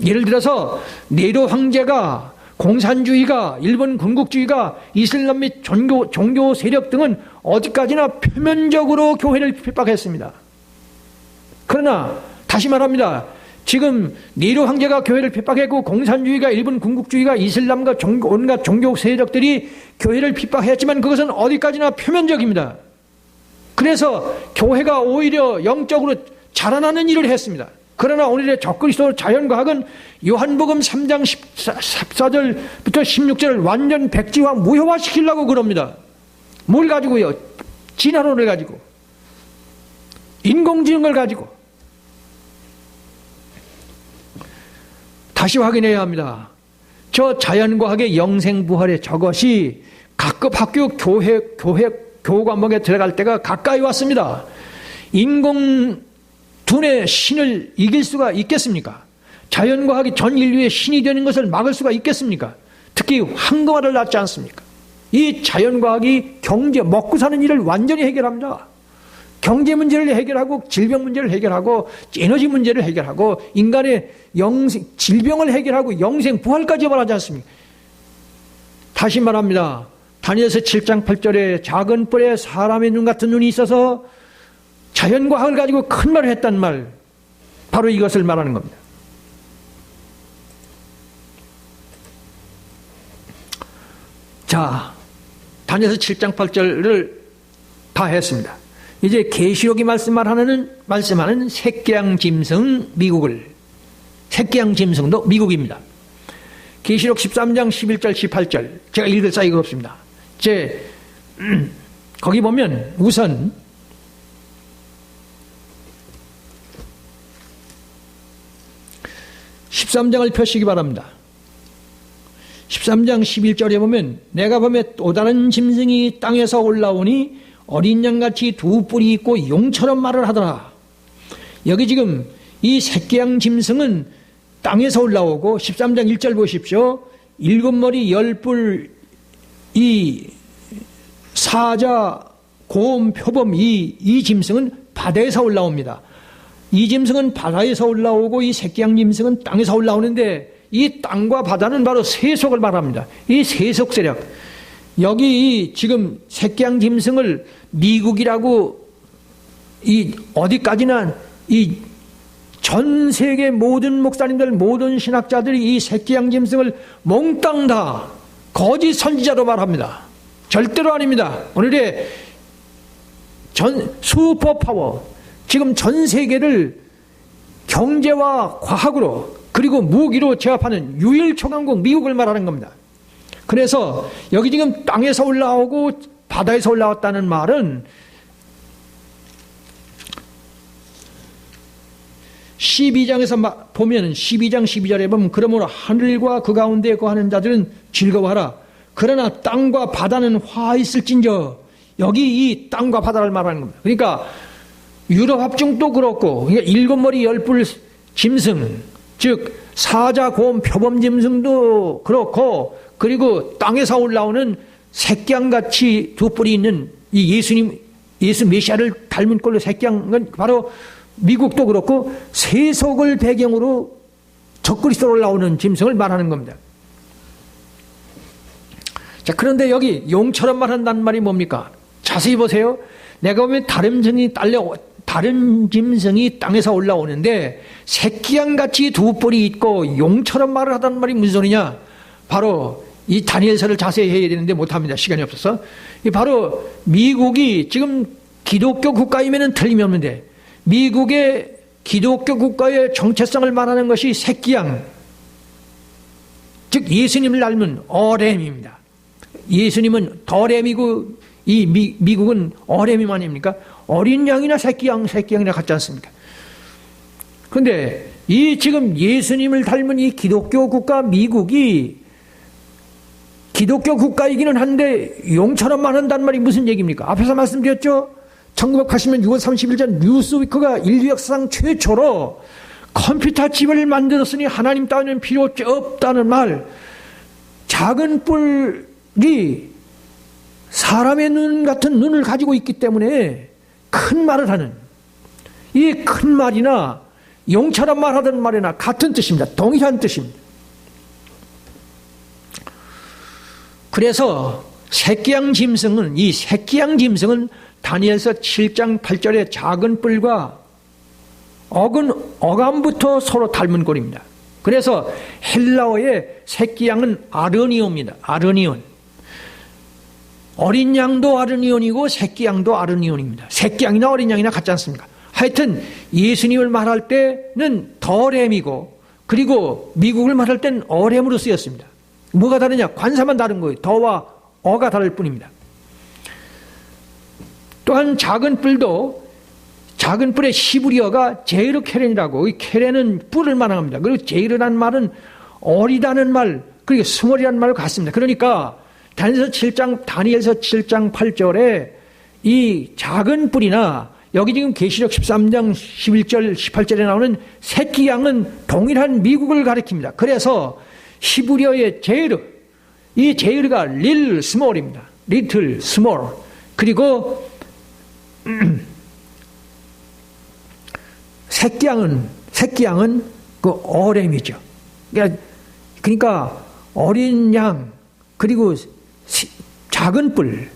예를 들어서 네로 황제가 공산주의가 일본 군국주의가 이슬람 및 종교 세력 등은 어디까지나 표면적으로 교회를 핍박했습니다. 그러나 다시 말합니다. 지금 네로 황제가 교회를 핍박했고 공산주의가 일본 군국주의가 이슬람과 온갖 종교 세력들이 교회를 핍박했지만 그것은 어디까지나 표면적입니다. 그래서 교회가 오히려 영적으로 자라나는 일을 했습니다. 그러나 오늘의 적그리스도 자연과학은 요한복음 3장 14절부터 16절을 완전 백지화 무효화시키려고 그럽니다. 뭘 가지고요? 진화론을 가지고 인공지능을 가지고 다시 확인해야 합니다. 저 자연과학의 영생부활의 저것이 각급 학교 교우 과목에 들어갈 때가 가까이 왔습니다. 인공 둔의 신을 이길 수가 있겠습니까? 자연과학이 전 인류의 신이 되는 것을 막을 수가 있겠습니까? 특히 황금알을 낳지 않습니까? 이 자연과학이 경제, 먹고 사는 일을 완전히 해결합니다. 경제 문제를 해결하고 질병 문제를 해결하고 에너지 문제를 해결하고 인간의 질병을 해결하고 영생 부활까지 말하지 않습니까? 다시 말합니다. 다니엘서 7장 8절에 작은 뿔에 사람의 눈 같은 눈이 있어서 자연과학을 가지고 큰 말을 했단 말, 바로 이것을 말하는 겁니다. 자, 다니엘서 7장 8절을 다 했습니다. 이제 계시록이 말씀하는 색계양 짐승 미국을, 색계양 짐승도 미국입니다. 계시록 13장 11절 18절 제가 읽을 사이가 없습니다. 거기 보면 우선 13장을 펴시기 바랍니다. 13장 11절에 보면 내가 밤에 또 다른 짐승이 땅에서 올라오니 어린 양같이 두 뿔이 있고 용처럼 말을 하더라. 여기 지금 이 새끼양 짐승은 땅에서 올라오고 13장 1절 보십시오. 7머리 10뿔 이 사자 곰 표범 이 짐승은 바다에서 올라옵니다. 이 짐승은 바다에서 올라오고 이 새끼양 짐승은 땅에서 올라오는데 이 땅과 바다는 바로 세속을 말합니다. 이 세속 세력. 여기 이 지금 새끼양 짐승을 미국이라고 이 어디까지나 이 전 세계 모든 목사님들 모든 신학자들이 이 새끼양 짐승을 몽땅 다 거짓 선지자로 말합니다. 절대로 아닙니다. 오늘의 슈퍼파워 지금 전 세계를 경제와 과학으로 그리고 무기로 제압하는 유일 초강국 미국을 말하는 겁니다. 그래서 여기 지금 땅에서 올라오고 바다에서 올라왔다는 말은 12장에서 보면 12장 12절에 보면 그러므로 하늘과 그 가운데 거하는 자들은 즐거워하라. 그러나 땅과 바다는 화 있을진저. 여기 이 땅과 바다를 말하는 겁니다. 그러니까 유럽 합중도 그렇고 그러니까 7머리 10뿔 짐승 즉 사자 곰 표범 짐승도 그렇고 그리고 땅에서 올라오는 새끼양같이 두 뿔이 있는 이 예수 메시아를 닮은 꼴로 새끼양은 바로 미국도 그렇고 세속을 배경으로 적그리스도로 올라오는 짐승을 말하는 겁니다. 자, 그런데 여기 용처럼 말한다는 말이 뭡니까? 자세히 보세요. 내가 보면 다른 짐승이 땅에서 올라오는데 새끼양같이 두 뿔이 있고 용처럼 말을 하다는 말이 무슨 소리냐? 바로 이 다니엘서를 자세히 해야 되는데 못합니다. 시간이 없어서. 바로 미국이 지금 기독교 국가임에는 틀림이 없는데 미국의 기독교 국가의 정체성을 말하는 것이 새끼양, 즉 예수님을 닮은 어렘입니다. 예수님은 더렘이고 이 미국은 어렘이 아닙니까? 어린 양이나 새끼양이나 같지 않습니까? 그런데 이 지금 예수님을 닮은 이 기독교 국가 미국이 기독교 국가이기는 한데 용처럼 말한다는 말이 무슨 얘기입니까? 앞에서 말씀드렸죠? 1980년 6월 30일 전 뉴스위크가 인류 역사상 최초로 컴퓨터 칩을 만들었으니 하나님 따위는 필요 없다는 말. 작은 뿔이 사람의 눈 같은 눈을 가지고 있기 때문에 큰 말을 하는 이 큰 말이나 용처럼 말하던 말이나 같은 뜻입니다. 동일한 뜻입니다. 그래서 새끼양 짐승은 다니엘서 7장 8절의 작은 뿔과 어감부터 서로 닮은 꼴입니다. 그래서 헬라어의 새끼양은 아르니온입니다. 아르니온. 어린 양도 아르니온이고 새끼양도 아르니온입니다. 새끼양이나 어린 양이나 같지 않습니까? 하여튼 예수님을 말할 때는 더렘이고 그리고 미국을 말할 때는 어렘으로 쓰였습니다. 뭐가 다르냐? 관사만 다른 거예요. 더와 어가 다를 뿐입니다. 또한 작은 뿔의 히브리어가 제이르 케렌이라고, 이 케렌은 뿔을 말합니다. 그리고 제이르라는 말은 어리다는 말, 그리고 스몰이라는 말과 같습니다. 그러니까 다니엘서 7장 8절에 이 작은 뿔이나 여기 지금 계시록 13장 11절 18절에 나오는 새끼 양은 동일한 미국을 가리킵니다. 그래서 히브리어의 제이르, 이 제이르가 릴 스몰입니다. 리틀 스몰. 그리고 새끼양은 그 어렘이죠. 그러니까 어린 양 그리고 작은 뿔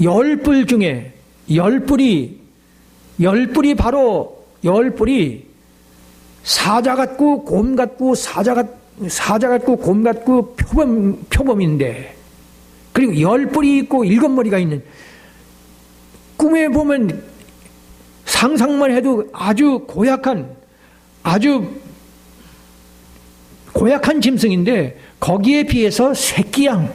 10뿔 중에 10뿔이 바로 10뿔이 사자 같고 곰 같고 사자 같고 곰 같고 표범인데 그리고 10뿔이 있고 7머리가 있는 꿈에 보면 상상만 해도 아주 고약한 짐승인데 거기에 비해서 새끼양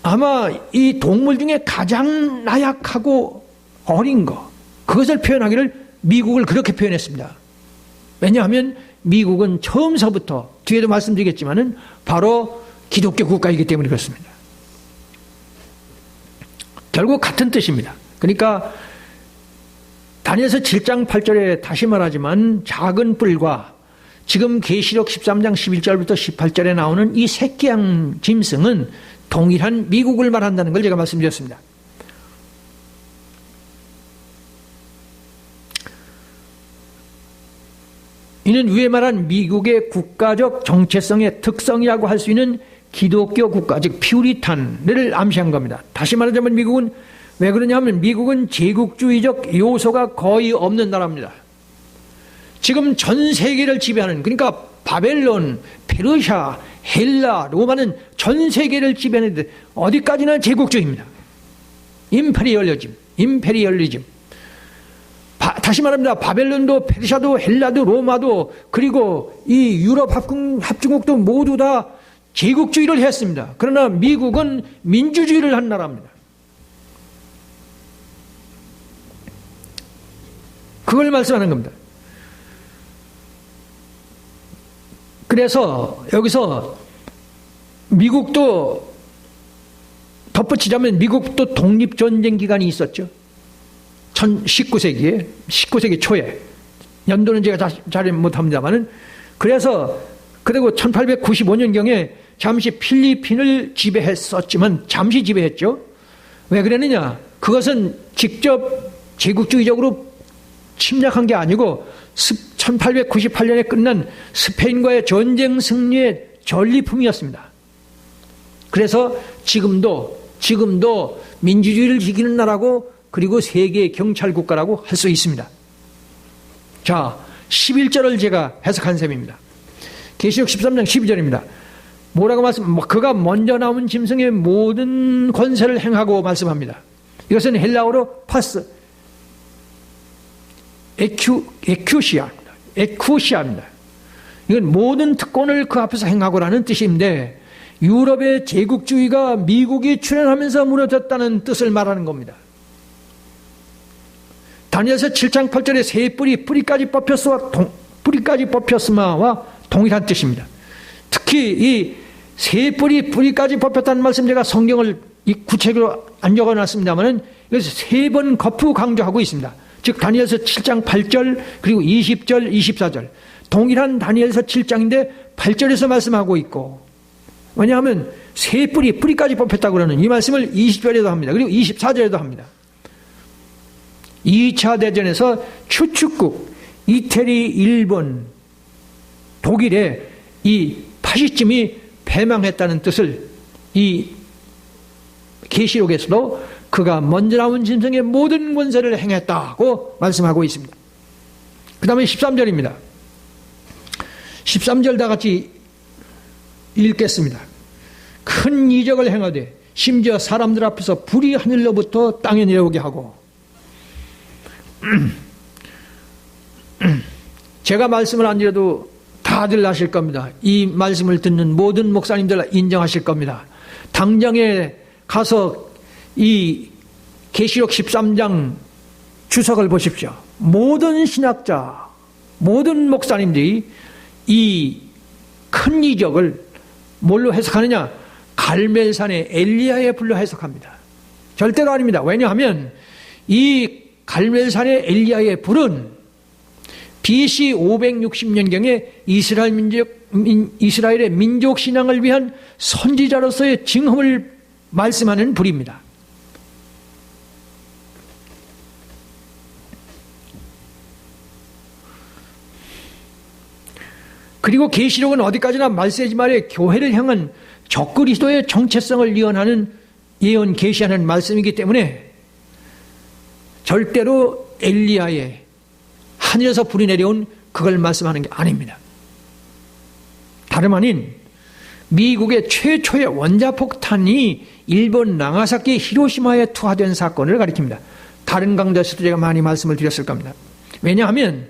아마 이 동물 중에 가장 나약하고 어린 거 그것을 표현하기를 미국을 그렇게 표현했습니다. 왜냐하면 미국은 처음서부터 뒤에도 말씀드리겠지만은 바로 기독교 국가이기 때문에 그렇습니다. 결국 같은 뜻입니다. 그러니까 다니엘서 7장 8절에 다시 말하지만 작은 뿔과 지금 계시록 13장 11절부터 18절에 나오는 이 새끼양 짐승은 동일한 미국을 말한다는 걸 제가 말씀드렸습니다. 이는 위에 말한 미국의 국가적 정체성의 특성이라고 할 수 있는 기독교 국가, 즉 퓨리탄을 암시한 겁니다. 다시 말하자면 미국은 왜 그러냐면 미국은 제국주의적 요소가 거의 없는 나라입니다. 지금 전 세계를 지배하는, 그러니까 바벨론, 페르시아, 헬라, 로마는 전 세계를 지배하는데 어디까지나 제국주의입니다. 임페리얼리즘. 다시 말합니다. 바벨론도 페르시아도 헬라도 로마도 그리고 이 유럽 합중국도 모두 다 제국주의를 했습니다. 그러나 미국은 민주주의를 한 나라입니다. 그걸 말씀하는 겁니다. 그래서 여기서 미국도 덧붙이자면 미국도 독립전쟁 기간이 있었죠. 19세기 초에. 연도는 제가 잘 못합니다만은. 그래서, 그리고 1895년경에 잠시 필리핀을 지배했었지만, 잠시 지배했죠. 왜 그랬느냐? 그것은 직접 제국주의적으로 침략한 게 아니고, 1898년에 끝난 스페인과의 전쟁 승리의 전리품이었습니다. 그래서 지금도 민주주의를 지키는 나라고 그리고 세계 경찰 국가라고 할 수 있습니다. 자, 11절을 제가 해석한 셈입니다. 계시록 13장 12절입니다. 뭐라고 그가 먼저 나온 짐승의 모든 권세를 행하고 말씀합니다. 이것은 헬라어로 파스, 에쿠시아입니다. 이건 모든 특권을 그 앞에서 행하고라는 뜻인데 유럽의 제국주의가 미국이 출현하면서 무너졌다는 뜻을 말하는 겁니다. 다니엘서 7장 8절에 새 뿌리까지 뽑혔으마와 동일한 뜻입니다. 특히 이 새 뿌리까지 뽑혔다는 말씀 제가 성경을 구체적으로 안 적어놨습니다만 이것을 3번 거푸 강조하고 있습니다. 즉 다니엘서 7장 8절 그리고 20절 24절 동일한 다니엘서 7장인데 8절에서 말씀하고 있고, 왜냐하면 새 뿌리까지 뽑혔다고 그러는 이 말씀을 20절에도 합니다. 그리고 24절에도 합니다. 2차 대전에서 추축국 이태리, 일본, 독일의 이 파시즘이 패망했다는 뜻을 이 계시록에서도 그가 먼저 나온 짐승의 모든 권세를 행했다고 말씀하고 있습니다. 그 다음에 13절입니다. 13절 다 같이 읽겠습니다. 큰 이적을 행하되 심지어 사람들 앞에서 불이 하늘로부터 땅에 내려오게 하고, 제가 말씀을 안 드려도 다들 아실 겁니다. 이 말씀을 듣는 모든 목사님들 인정하실 겁니다. 당장에 가서 이 계시록 13장 주석을 보십시오. 모든 신학자, 모든 목사님들이 이 큰 이적을 뭘로 해석하느냐? 갈멜산의 엘리야의 불로 해석합니다. 절대로 아닙니다. 왜냐하면 이 갈멜산의 엘리야의 불은 BC 560년경에 이스라엘의 민족 신앙을 위한 선지자로서의 증험을 말씀하는 불입니다. 그리고 계시록은 어디까지나 말세지 말에 교회를 향한 적그리스도의 정체성을 예언 계시하는 말씀이기 때문에 절대로 엘리야의 하늘에서 불이 내려온 그걸 말씀하는 게 아닙니다. 다름 아닌 미국의 최초의 원자폭탄이 일본 나가사키 히로시마에 투하된 사건을 가리킵니다. 다른 강좌에서도 제가 많이 말씀을 드렸을 겁니다. 왜냐하면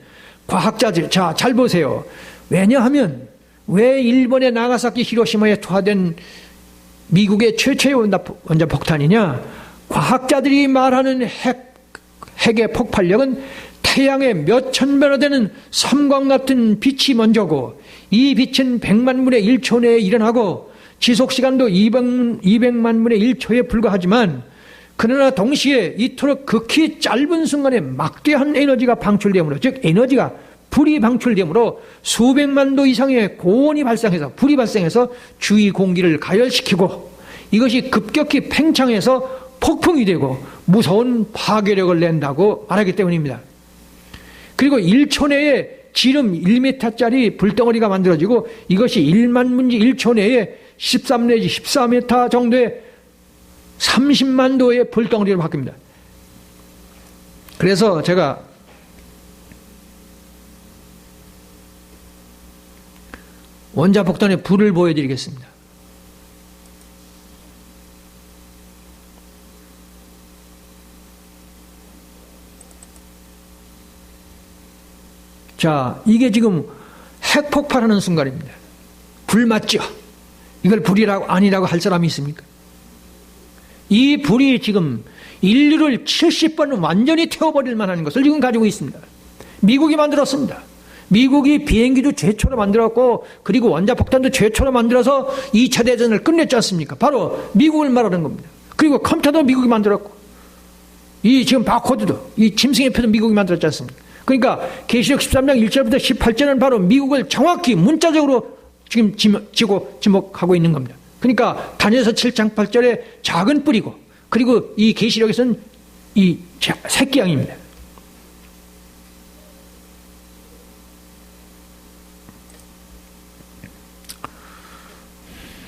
과학자들, 자, 잘 보세요. 왜냐하면 왜 일본의 나가사키 히로시마에 투하된 미국의 최초의 원자폭탄이냐? 과학자들이 말하는 핵의 폭발력은 태양의 몇천 배나 되는 섬광 같은 빛이 먼저고, 이 빛은 100만 분의 1초 내에 일어나고 지속시간도 200만 분의 1초에 불과하지만 그러나 동시에 이토록 극히 짧은 순간에 막대한 에너지가 방출되므로, 즉 에너지가 불이 방출되므로 수백만 도 이상의 고온이 발생해서, 불이 발생해서 주위 공기를 가열시키고 이것이 급격히 팽창해서 폭풍이 되고 무서운 파괴력을 낸다고 말하기 때문입니다. 그리고 1초 내에 지름 1m짜리 불덩어리가 만들어지고 이것이 1만 분지 1초 내에 13 내지 14m 정도의 30만 도의 불덩어리로 바뀝니다. 그래서 제가 원자폭탄의 불을 보여드리겠습니다. 자, 이게 지금 핵폭발하는 순간입니다. 불 맞죠? 이걸 불이라고 아니라고 할 사람이 있습니까? 이 불이 지금 인류를 70번 완전히 태워버릴 만한 것을 지금 가지고 있습니다. 미국이 만들었습니다. 미국이 비행기도 최초로 만들었고 그리고 원자폭탄도 최초로 만들어서 2차 대전을 끝냈지 않습니까? 바로 미국을 말하는 겁니다. 그리고 컴퓨터도 미국이 만들었고 이 지금 바코드도 이 짐승의 표도 미국이 만들었지 않습니까? 그러니까 계시록 13장 1절부터 18절은 바로 미국을 정확히 문자적으로 지금 지목하고 있는 겁니다. 그러니까 다니엘서 7장 8절에 작은 뿔이고 그리고 이 계시록에서는 이 새끼 양입니다.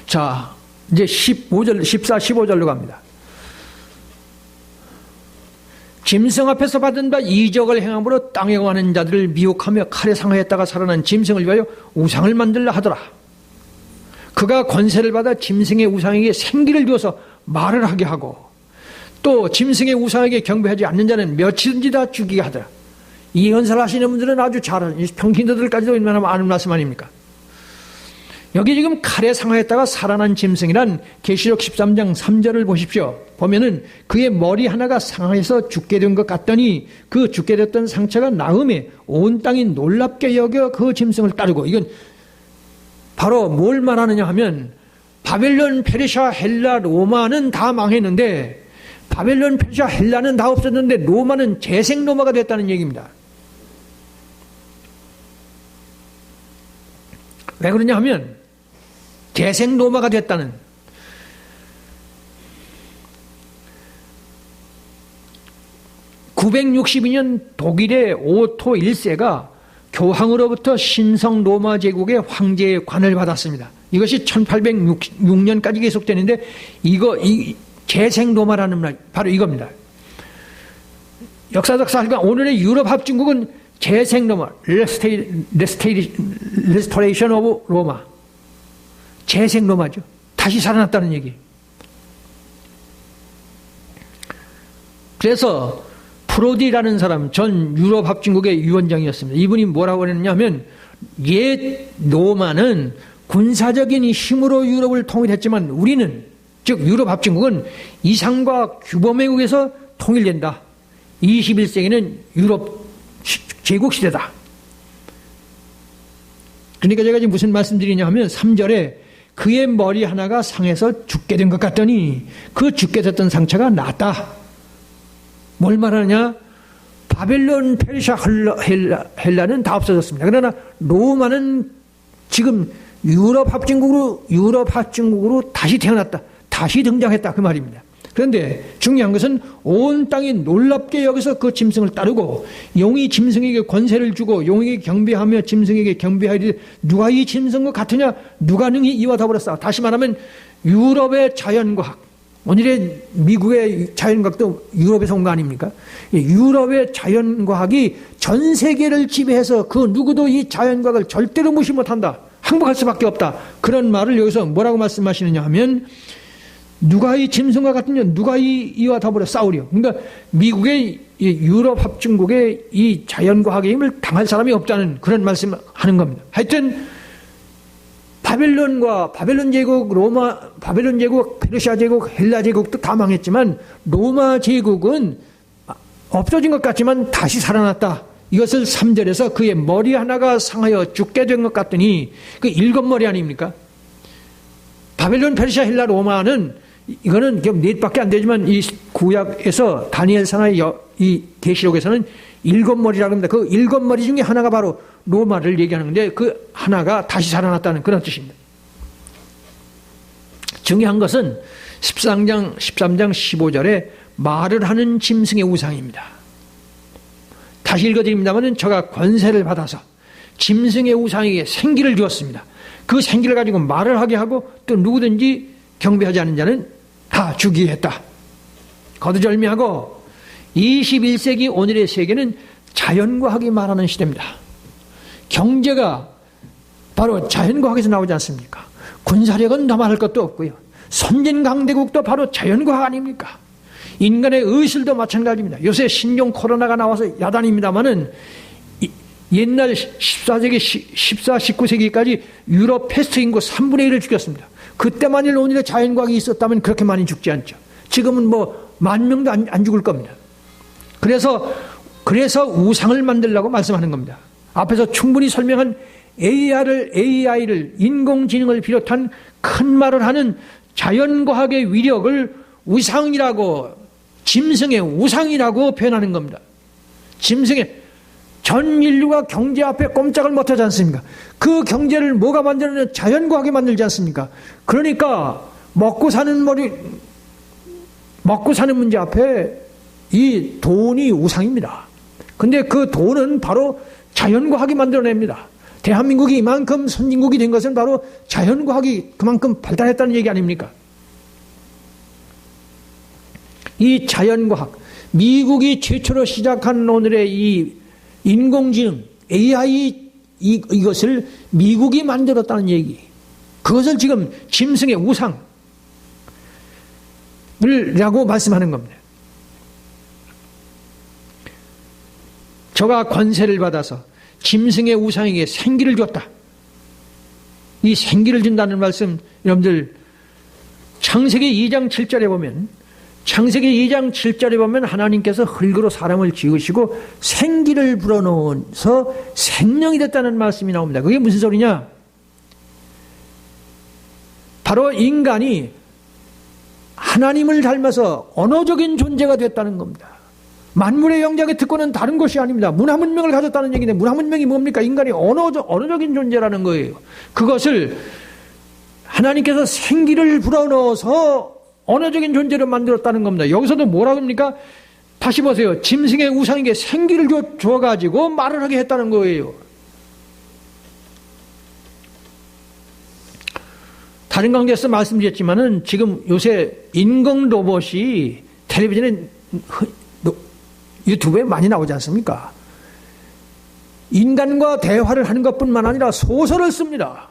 자, 이제 15절, 14, 15절로 갑니다. 짐승 앞에서 받은 바 이적을 행함으로 땅에 거하는 자들을 미혹하며 칼에 상하였다가 살아난 짐승을 위하여 우상을 만들라 하더라. 그가 권세를 받아 짐승의 우상에게 생기를 주어서 말을 하게 하고 또 짐승의 우상에게 경배하지 않는 자는 며칠든지 다 죽이게 하더라. 이 연설을 하시는 분들은 아주 잘 아는, 평신도들까지도 얼마나 아는 말씀 아닙니까? 여기 지금 칼에 상하였다가 살아난 짐승이란 계시록 13장 3절을 보십시오. 보면은 그의 머리 하나가 상하여서 죽게 된 것 같더니 그 죽게 됐던 상처가 나음에 온 땅이 놀랍게 여겨 그 짐승을 따르고, 이건 바로 뭘 말하느냐 하면 바벨론, 페르시아, 헬라, 로마는 다 망했는데 바벨론, 페르시아, 헬라는 다 없었는데 로마는 재생 로마가 됐다는 얘기입니다. 왜 그러냐 하면 재생 로마가 됐다는, 962년 독일의 오토 1세가 교황으로부터 신성 로마 제국의 황제의 관을 받았습니다. 이것이 1806년까지 계속되는데 이 재생 로마라는 말 바로 이겁니다. 역사적 사실과 오늘의 유럽 합중국은 재생 로마, 레스토레이션 오브 로마, 재생 로마죠. 다시 살아났다는 얘기. 그래서 프로디라는 사람, 전 유럽 합중국의 위원장이었습니다. 이분이 뭐라고 했냐면 옛 로마는 군사적인 힘으로 유럽을 통일했지만 우리는, 즉 유럽 합중국은 이상과 규범에 의해서 통일된다. 21세기는 유럽 제국 시대다. 그러니까 제가 지금 무슨 말씀드리냐 하면 3절에 그의 머리 하나가 상해서 죽게 된 것 같더니 그 죽게 됐던 상처가 낫다. 뭘 말하느냐? 바벨론, 페르시아, 헬라는 다 없어졌습니다. 그러나 로마는 지금 유럽 합중국으로 다시 태어났다. 다시 등장했다. 그 말입니다. 그런데 중요한 것은 온 땅이 놀랍게 여기서 그 짐승을 따르고 용이 짐승에게 권세를 주고 용에게 경배하며 짐승에게 경배하리니 누가 이 짐승과 같으냐? 누가 능히 이와 더불어 싸워? 다시 말하면 유럽의 자연과학, 오늘의 미국의 자연과학도 유럽에서 온 거 아닙니까? 유럽의 자연과학이 전 세계를 지배해서 그 누구도 이 자연과학을 절대로 무시 못한다. 항복할 수밖에 없다. 그런 말을 여기서 뭐라고 말씀하시느냐 하면 누가 이 짐승과 같으냐? 누가 이와 더불어 싸우려? 그러니까 미국의 유럽 합중국의 이 자연과학의 힘을 당할 사람이 없다는 그런 말씀을 하는 겁니다. 하여튼 바벨론 제국, 로마, 바벨론 제국, 페르시아 제국, 헬라 제국도 다 망했지만 로마 제국은 없어진 것 같지만 다시 살아났다. 이것을 3절에서 그의 머리 하나가 상하여 죽게 된 것 같더니 그 일곱 머리 아닙니까? 바벨론, 페르시아, 헬라, 로마는 이거는 넷밖에 안 되지만 이 구약에서 다니엘서나 이 계시록에서는 7머리라고 합니다. 그 7머리 중에 하나가 바로 로마를 얘기하는 건데 그 하나가 다시 살아났다는 그런 뜻입니다. 중요한 것은 13장 15절에 말을 하는 짐승의 우상입니다. 다시 읽어드립니다만 저가 권세를 받아서 짐승의 우상에게 생기를 주었습니다. 그 생기를 가지고 말을 하게 하고 또 누구든지 경배하지 않는 자는 다 죽이게 했다. 거두절미하고 21세기 오늘의 세계는 자연과학이 말하는 시대입니다. 경제가 바로 자연과학에서 나오지 않습니까? 군사력은 더 말할 것도 없고요. 선진강대국도 바로 자연과학 아닙니까? 인간의 의술도 마찬가지입니다. 요새 신종 코로나가 나와서 야단입니다만은 옛날 14세기, 14, 19세기까지 유럽 패스트 인구 3분의 1을 죽였습니다. 그때 만일 오늘의 자연과학이 있었다면 그렇게 많이 죽지 않죠. 지금은 뭐 10,000명도 안 죽을 겁니다. 그래서 우상을 만들려고 말씀하는 겁니다. 앞에서 충분히 설명한 AI를 인공지능을 비롯한 큰 말을 하는 자연과학의 위력을 우상이라고, 짐승의 우상이라고 표현하는 겁니다. 짐승의 전 인류가 경제 앞에 꼼짝을 못하지 않습니까? 그 경제를 뭐가 만드느냐? 자연과학이 만들지 않습니까? 그러니까 먹고 사는 문제 앞에 이 돈이 우상입니다. 근데 그 돈은 바로 자연과학이 만들어냅니다. 대한민국이 이만큼 선진국이 된 것은 바로 자연과학이 그만큼 발달했다는 얘기 아닙니까? 이 자연과학, 미국이 최초로 시작한 오늘의 이 인공지능, AI 이것을 미국이 만들었다는 얘기. 그것을 지금 짐승의 우상이라고 말씀하는 겁니다. 저가 권세를 받아서 짐승의 우상에게 생기를 줬다. 이 생기를 준다는 말씀 여러분들 창세기 2장 7절에 보면 하나님께서 흙으로 사람을 지으시고 생기를 불어넣어서 생명이 됐다는 말씀이 나옵니다. 그게 무슨 소리냐? 바로 인간이 하나님을 닮아서 언어적인 존재가 됐다는 겁니다. 만물의 영장의 특권은 다른 것이 아닙니다. 문화문명을 가졌다는 얘기인데 문화문명이 뭡니까? 인간이 언어적인 존재라는 거예요. 그것을 하나님께서 생기를 불어넣어서 언어적인 존재로 만들었다는 겁니다. 여기서도 뭐라고 합니까? 다시 보세요. 짐승의 우상에게 생기를 줘가지고 말을 하게 했다는 거예요. 다른 관계에서 말씀드렸지만은 지금 요새 인공 로봇이 텔레비전에 유튜브에 많이 나오지 않습니까? 인간과 대화를 하는 것뿐만 아니라 소설을 씁니다.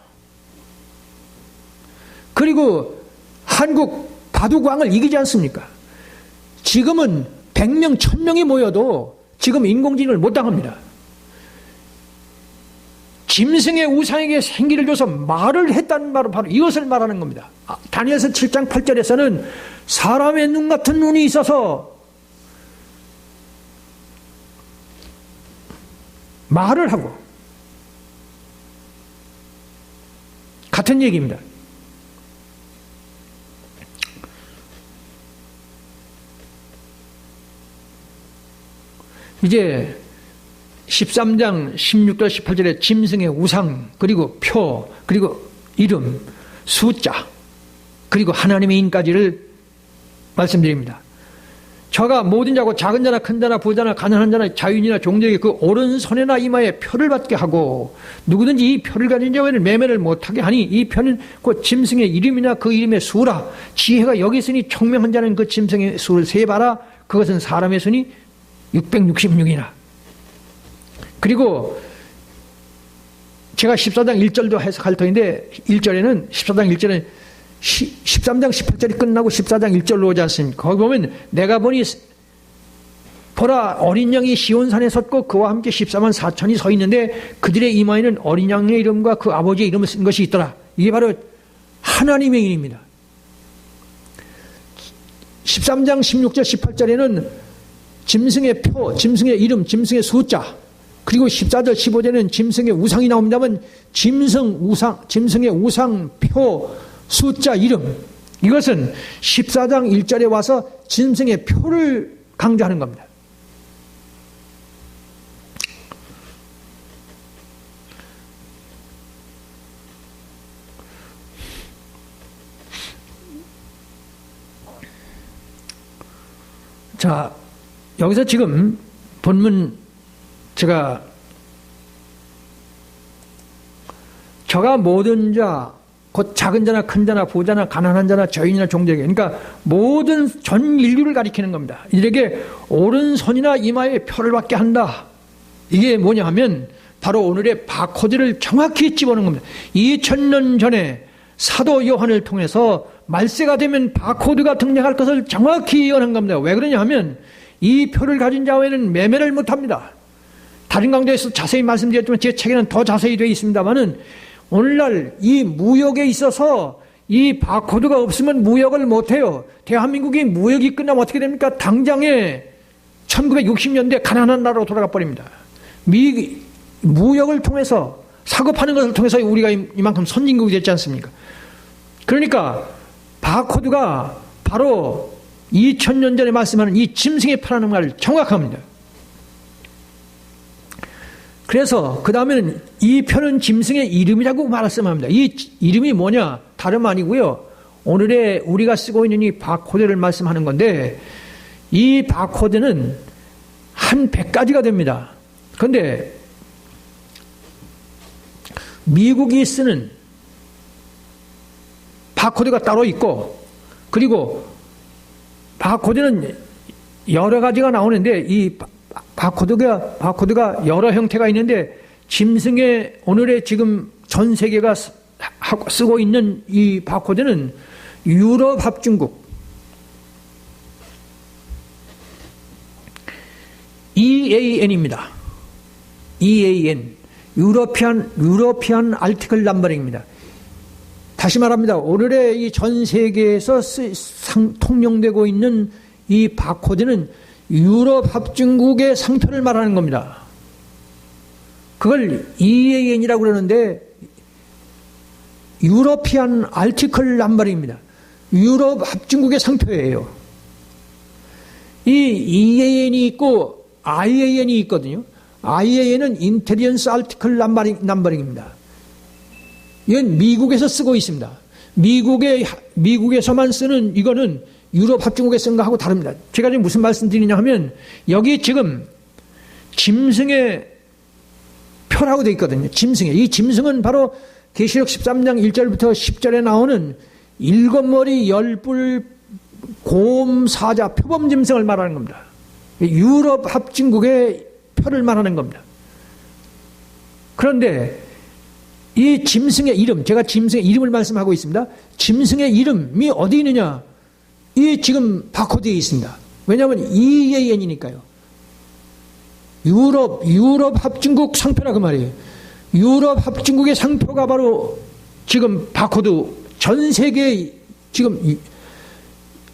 그리고 한국 바둑왕을 이기지 않습니까? 지금은 100명, 1000명이 모여도 지금 인공지능을 못 당합니다. 짐승의 우상에게 생기를 줘서 말을 했다는 말은 바로 이것을 말하는 겁니다. 다니엘서 7장 8절에서는 사람의 눈 같은 눈이 있어서 말을 하고 같은 얘기입니다. 이제 13장 16절 18절에 짐승의 우상 그리고 표 그리고 이름 숫자 그리고 하나님의 인까지를 말씀드립니다. 저가 모든 자고 작은 자나 큰 자나 부자나 가난한 자나 자유인이나 종족이 그 오른손이나 이마에 표를 받게 하고 누구든지 이 표를 가진 자에는 매매를 못하게 하니 이 표는 그 짐승의 이름이나 그 이름의 수라. 지혜가 여기 있으니 총명한 자는 그 짐승의 수를 세봐라. 그것은 사람의 수니 666이나. 그리고 제가 14장 1절도 해석할 터인데 1절에는 14장 1절에 13장 18절이 끝나고 14장 1절로 오지 않습니까? 거기 보면 내가 보니 보라 어린 양이 시온산에 섰고 그와 함께 14만 4천이 서 있는데 그들의 이마에는 어린 양의 이름과 그 아버지의 이름을 쓴 것이 있더라. 이게 바로 하나님의 일입니다. 13장 16절 18절에는 짐승의 표, 짐승의 이름, 짐승의 숫자 그리고 14절 15절에는 짐승의 우상이 나옵니다만 짐승의 우상, 표, 숫자, 이름 이것은 14장 1절에 와서 짐승의 표를 강조하는 겁니다. 자, 여기서 지금 본문 저가 모든 자, 곧 작은 자나 큰 자나 부자나 가난한 자나 저인이나 종족에게, 그러니까 모든 전 인류를 가리키는 겁니다. 이들에게 오른손이나 이마에 표를 받게 한다. 이게 뭐냐 하면 바로 오늘의 바코드를 정확히 집어넣은 겁니다. 2000년 전에 사도 요한을 통해서 말세가 되면 바코드가 등장할 것을 정확히 예언한 겁니다. 왜 그러냐 하면 이 표를 가진 자 외에는 매매를 못합니다. 다른 강좌에서 자세히 말씀드렸지만 제 책에는 더 자세히 되어 있습니다만은 오늘날 이 무역에 있어서 이 바코드가 없으면 무역을 못해요. 대한민국이 무역이 끝나면 어떻게 됩니까? 당장에 1960년대 가난한 나라로 돌아가 버립니다. 무역을 통해서 사고 파는 것을 통해서 우리가 이만큼 선진국이 됐지 않습니까? 그러니까 바코드가 바로 2000년 전에 말씀하는 이 짐승의 표라는 말을 정확합니다. 그래서 그 다음에는 이 표는 짐승의 이름이라고 말씀합니다. 이 이름이 뭐냐? 다름 아니고요. 오늘의 우리가 쓰고 있는 이 바코드를 말씀하는 건데 이 바코드는 한 100가지가 됩니다. 그런데 미국이 쓰는 바코드가 따로 있고 그리고 바코드는 여러 가지가 나오는데 이 바코드가 여러 형태가 있는데 짐승의 오늘의 지금 전 세계가 쓰고 있는 이 바코드는 유럽 합중국 EAN입니다. EAN 유러피안 알티클 넘버링입니다. 다시 말합니다. 오늘의 이 전 세계에서 통용되고 있는 이 바코드는 유럽 합중국의 상표를 말하는 겁니다. 그걸 EAN이라고 그러는데 유러피안 알티클 넘버링입니다. 유럽 합중국의 상표예요. 이 EAN이 있고 IAN이 있거든요. IAN은 인텔리전스 알티클 넘버링입니다. 이건 미국에서 쓰고 있습니다. 미국에서만 쓰는 이거는 유럽 합중국에 쓴 거하고 다릅니다. 제가 지금 무슨 말씀 드리냐 하면 여기 지금 짐승의 표라고 되어 있거든요. 이 짐승은 바로 계시록 13장 1절부터 10절에 나오는 7머리 10뿔 곰 사자 표범 짐승을 말하는 겁니다. 유럽 합중국의 표를 말하는 겁니다. 그런데 이 짐승의 이름, 제가 짐승의 이름을 말씀하고 있습니다. 짐승의 이름이 어디 있느냐? 이 지금 바코드에 있습니다. 왜냐하면 EAN이니까요. 유럽 합중국 상표라 그 말이에요. 유럽 합중국의 상표가 바로 지금 바코드 전 세계에 지금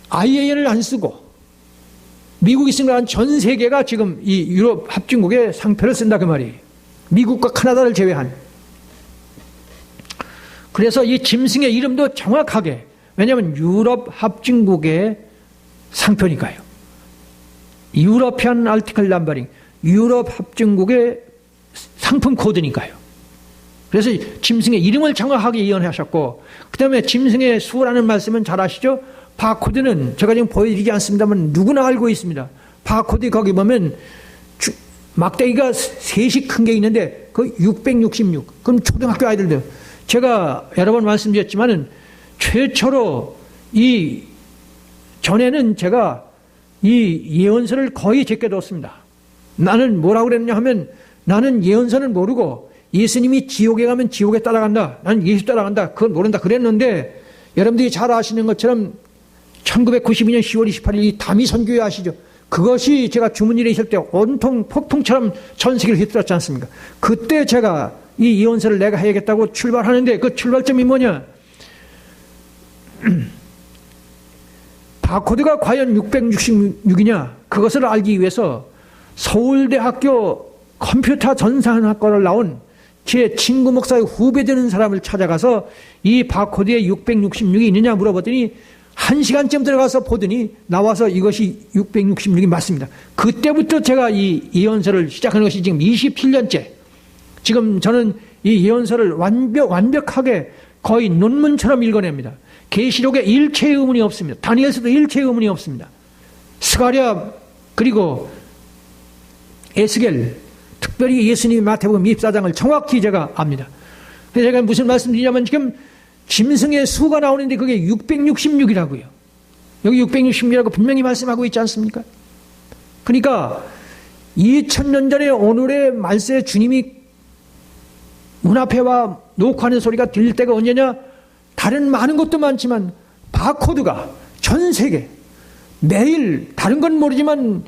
IAN을 안 쓰고 미국이 쓴 건 전 세계가 지금 이 유럽 합중국의 상표를 쓴다 그 말이에요. 미국과 카나다를 제외한. 그래서 이 짐승의 이름도 정확하게, 왜냐하면 유럽 합중국의 상표니까요. 유러피안 알티클 넘버링, 유럽 합중국의 상품 코드니까요. 그래서 짐승의 이름을 정확하게 예언하셨고, 그 다음에 짐승의 수라는 말씀은 잘 아시죠? 바코드는 제가 지금 보여드리지 않습니다만 누구나 알고 있습니다. 바코드 거기 보면 막대기가 셋이 큰 게 있는데 그 666. 그럼 초등학교 아이들도 제가 여러 번 말씀드렸지만은 최초로 전에는 제가 이 예언서를 거의 제껴뒀습니다. 나는 뭐라고 그랬냐 하면 나는 예언서는 모르고 예수님이 지옥에 가면 지옥에 따라간다. 나는 예수 따라간다. 그건 모른다. 그랬는데 여러분들이 잘 아시는 것처럼 1992년 10월 28일 이 다미 선교회 아시죠? 그것이 제가 주문일에 있을 때 온통 폭풍처럼 전 세계를 휩쓸었지 않습니까? 그때 제가 이 예언서를 내가 해야겠다고 출발하는데 그 출발점이 뭐냐? 바코드가 과연 666이냐? 그것을 알기 위해서 서울대학교 컴퓨터 전산학과를 나온 제 친구 목사의 후배 되는 사람을 찾아가서 이 바코드에 666이 있느냐 물어봤더니 1시간쯤 들어가서 보더니 나와서 이것이 666이 맞습니다. 그때부터 제가 이 예언서를 시작한 것이 지금 27년째. 지금 저는 이 예언서를 완벽하게 거의 논문처럼 읽어냅니다. 계시록에 일체의 의문이 없습니다. 다니엘서도 일체의 의문이 없습니다. 스가랴 그리고 에스겔, 특별히 예수님의 마태복음 24장을 정확히 제가 압니다. 그래서 제가 무슨 말씀드리냐면 지금 짐승의 수가 나오는데 그게 666이라고요. 여기 666이라고 분명히 말씀하고 있지 않습니까? 그러니까 2000년 전에 오늘의 말세에 주님이 문 앞에 와 녹화하는 소리가 들릴 때가 언제냐? 다른 많은 것도 많지만 바코드가 전 세계 매일 다른 건 모르지만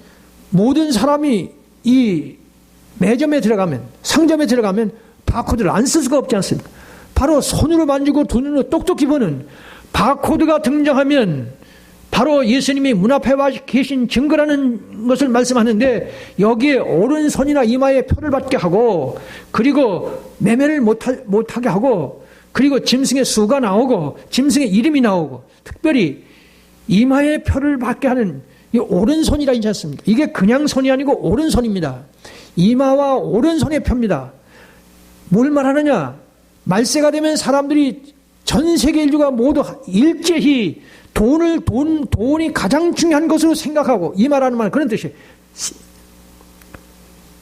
모든 사람이 이 매점에 들어가면 상점에 들어가면 바코드를 안 쓸 수가 없지 않습니까? 바로 손으로 만지고 두 눈으로 똑똑히 보는 바코드가 등장하면 바로 예수님이 문 앞에 와 계신 증거라는 것을 말씀하는데 여기에 오른손이나 이마에 표를 받게 하고 그리고 매매를 못하게 하고 그리고 짐승의 수가 나오고 짐승의 이름이 나오고 특별히 이마에 표를 받게 하는 이 오른손이라 있지 않습니까? 이게 그냥 손이 아니고 오른손입니다. 이마와 오른손의 표입니다. 뭘 말하느냐? 말세가 되면 사람들이 전 세계 인류가 모두 일제히 돈이 가장 중요한 것으로 생각하고 이 말하는 말은 그런 뜻이에요.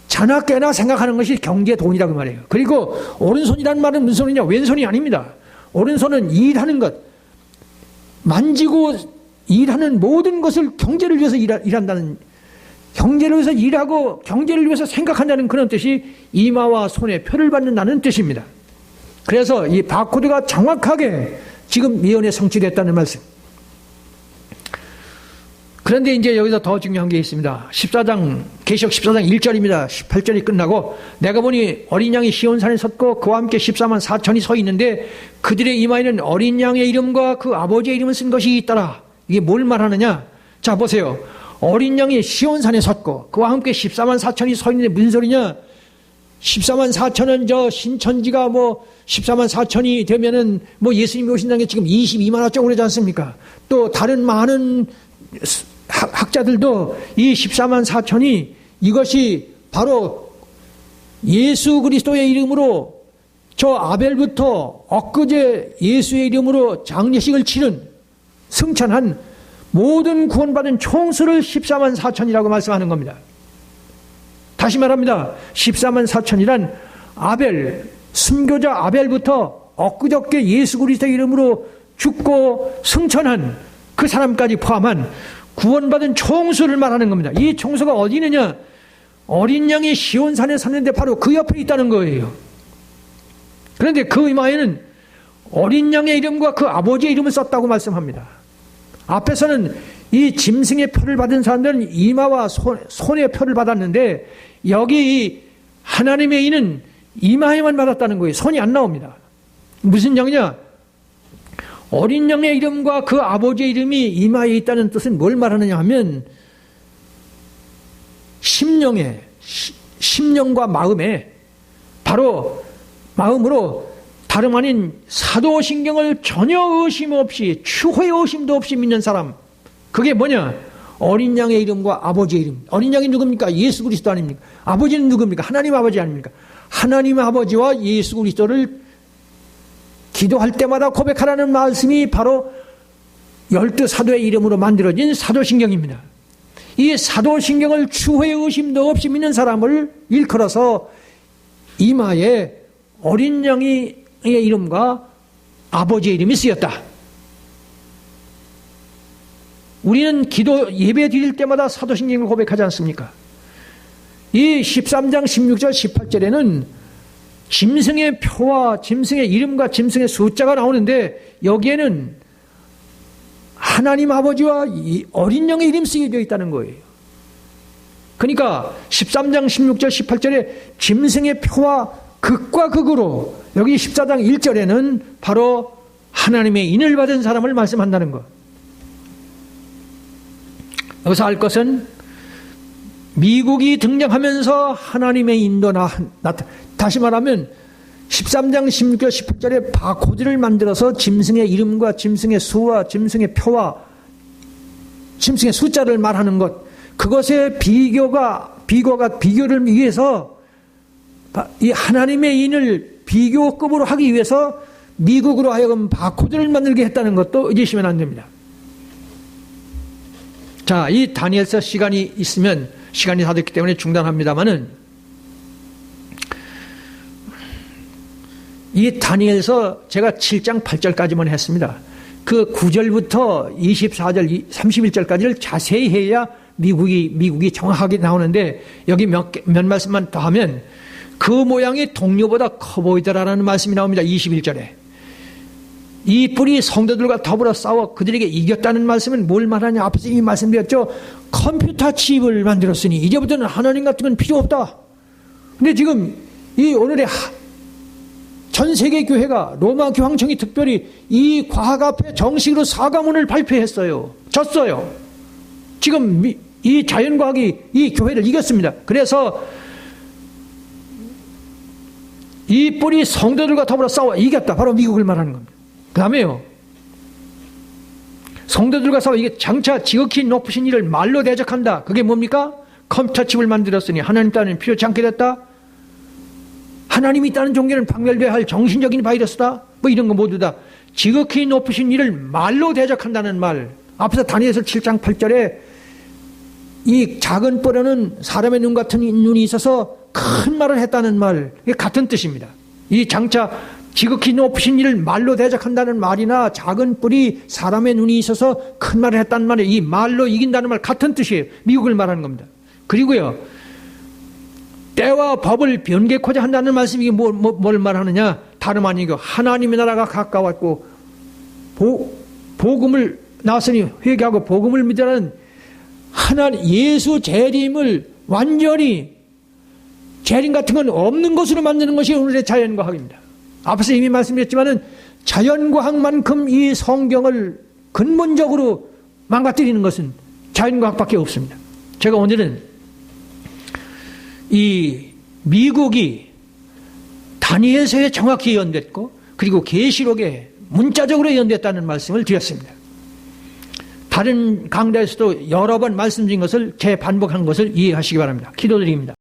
자나 깨나 생각하는 것이 경제 돈이라고 말해요. 그리고 오른손이라는 말은 무슨 손이냐? 왼손이 아닙니다. 오른손은 일하는 것, 만지고 일하는 모든 것을 경제를 위해서 일한다는, 경제를 위해서 일하고 경제를 위해서 생각한다는 그런 뜻이 이마와 손에 표를 받는다는 뜻입니다. 그래서 이 바코드가 정확하게 지금 예언에 성취됐다는 말씀. 그런데 이제 여기서 더 중요한 게 있습니다. 계시록 14장 1절입니다. 18절이 끝나고 내가 보니 어린 양이 시온산에 섰고 그와 함께 14만 4천이 서 있는데 그들의 이마에는 어린 양의 이름과 그 아버지의 이름을 쓴 것이 있더라. 이게 뭘 말하느냐? 자 보세요. 어린 양이 시온산에 섰고 그와 함께 14만 4천이 서 있는데 무슨 소리냐? 14만 4천은 저 신천지가 14만 4천이 되면은 예수님이 오신다는 게 지금 22만 화쯤 오래지 않습니까? 또 다른 많은 학자들도 이 14만 4천이 이것이 바로 예수 그리스도의 이름으로 저 아벨부터 엊그제 예수의 이름으로 장례식을 치른 승천한 모든 구원받은 총수를 14만 4천이라고 말씀하는 겁니다. 다시 말합니다. 14만 4천이란 아벨, 순교자 아벨부터 엊그저께 예수 그리스도의 이름으로 죽고 승천한 그 사람까지 포함한 구원받은 총수를 말하는 겁니다. 이 총수가 어디 있느냐? 어린 양이 시온산에 섰는데 바로 그 옆에 있다는 거예요. 그런데 그 이마에는 어린 양의 이름과 그 아버지의 이름을 썼다고 말씀합니다. 앞에서는 이 짐승의 표를 받은 사람들은 이마와 손의 표를 받았는데 여기 이 하나님의 이는 이마에만 받았다는 거예요. 손이 안 나옵니다. 무슨 양이냐? 어린 양의 이름과 그 아버지의 이름이 이마에 있다는 뜻은 뭘 말하느냐 하면 심령과 마음에 바로 마음으로 다름 아닌 사도신경을 전혀 의심 없이 추호의 의심도 없이 믿는 사람, 그게 뭐냐? 어린 양의 이름과 아버지의 이름. 어린 양이 누굽니까? 예수 그리스도 아닙니까? 아버지는 누굽니까? 하나님 아버지 아닙니까? 하나님 아버지와 예수 그리스도를 기도할 때마다 고백하라는 말씀이 바로 12사도의 이름으로 만들어진 사도신경입니다. 이 사도신경을 추호의 의심도 없이 믿는 사람을 일컬어서 이마에 어린 양의 이름과 아버지의 이름이 쓰였다. 우리는 기도 예배 드릴 때마다 사도신경을 고백하지 않습니까? 이 13장 16절 18절에는 짐승의 표와 짐승의 이름과 짐승의 숫자가 나오는데 여기에는 하나님 아버지와 어린 양의 이름 쓰게 되어 있다는 거예요. 그러니까 13장 16절 18절에 짐승의 표와 극과 극으로 여기 14장 1절에는 바로 하나님의 인을 받은 사람을 말씀한다는 것. 여기서 알 것은 미국이 등장하면서 하나님의 인도 다시 말하면 13장 16절 18절에 바코드를 만들어서 짐승의 이름과 짐승의 수와 짐승의 표와 짐승의 숫자를 말하는 것, 그것의 비교를 위해서 이 하나님의 인을 비교급으로 하기 위해서 미국으로 하여금 바코드를 만들게 했다는 것도 잊으시면 안 됩니다. 자, 이 다니엘서 시간이 있으면, 시간이 다 됐기 때문에 중단합니다만은, 이 다니엘서 제가 7장 8절까지만 했습니다. 그 9절부터 24절, 31절까지를 자세히 해야 미국이 정확하게 나오는데, 여기 몇 말씀만 더 하면 그 모양이 동료보다 커 보이더라라는 말씀이 나옵니다. 21절에. 이 뿔이 성도들과 더불어 싸워 그들에게 이겼다는 말씀은 뭘 말하냐? 앞에서 이미 말씀드렸죠. 컴퓨터 칩을 만들었으니 이제부터는 하나님 같은 건 필요 없다. 근데 지금 이 오늘의 전 세계 교회가 로마 교황청이 특별히 이 과학 앞에 정식으로 사과문을 발표했어요. 졌어요. 지금 이 자연과학이 이 교회를 이겼습니다. 그래서 이 뿔이 성도들과 더불어 싸워 이겼다. 바로 미국을 말하는 겁니다. 그 다음에요, 성도들과 싸워 이게 장차 지극히 높으신 이를 말로 대적한다. 그게 뭡니까? 컴퓨터 칩을 만들었으니 하나님 따위는 필요치 않게 됐다. 하나님이 있다는 종교는 박멸돼야 할 정신적인 바이러스다. 뭐 이런 거 모두 다 지극히 높으신 이를 말로 대적한다는 말. 앞에서 다니엘서 7장 8절에 이 작은 뿔에는 사람의 눈 같은 눈이 있어서 큰 말을 했다는 말, 이게 같은 뜻입니다. 이 장차 지극히 높으신 이를 말로 대적한다는 말이나 작은 뿔이 사람의 눈이 있어서 큰 말을 했다는 말에 이 말로 이긴다는 말 같은 뜻이에요. 미국을 말하는 겁니다. 그리고요, 때와 법을 변개코자 한다는 말씀이 이게 뭘 말하느냐? 다름 아니고 하나님의 나라가 가까웠고 복음을 나왔으니 회개하고 복음을 믿으라는 하나님 예수 재림을 완전히 재림 같은 건 없는 것으로 만드는 것이 오늘의 자연과학입니다. 앞에서 이미 말씀드렸지만은 자연과학만큼 이 성경을 근본적으로 망가뜨리는 것은 자연과학밖에 없습니다. 제가 오늘은 이 미국이 다니엘서에 정확히 예언됐고 그리고 계시록에 문자적으로 예언됐다는 말씀을 드렸습니다. 다른 강좌에서도 여러 번 말씀드린 것을 재반복한 것을 이해하시기 바랍니다. 기도드립니다.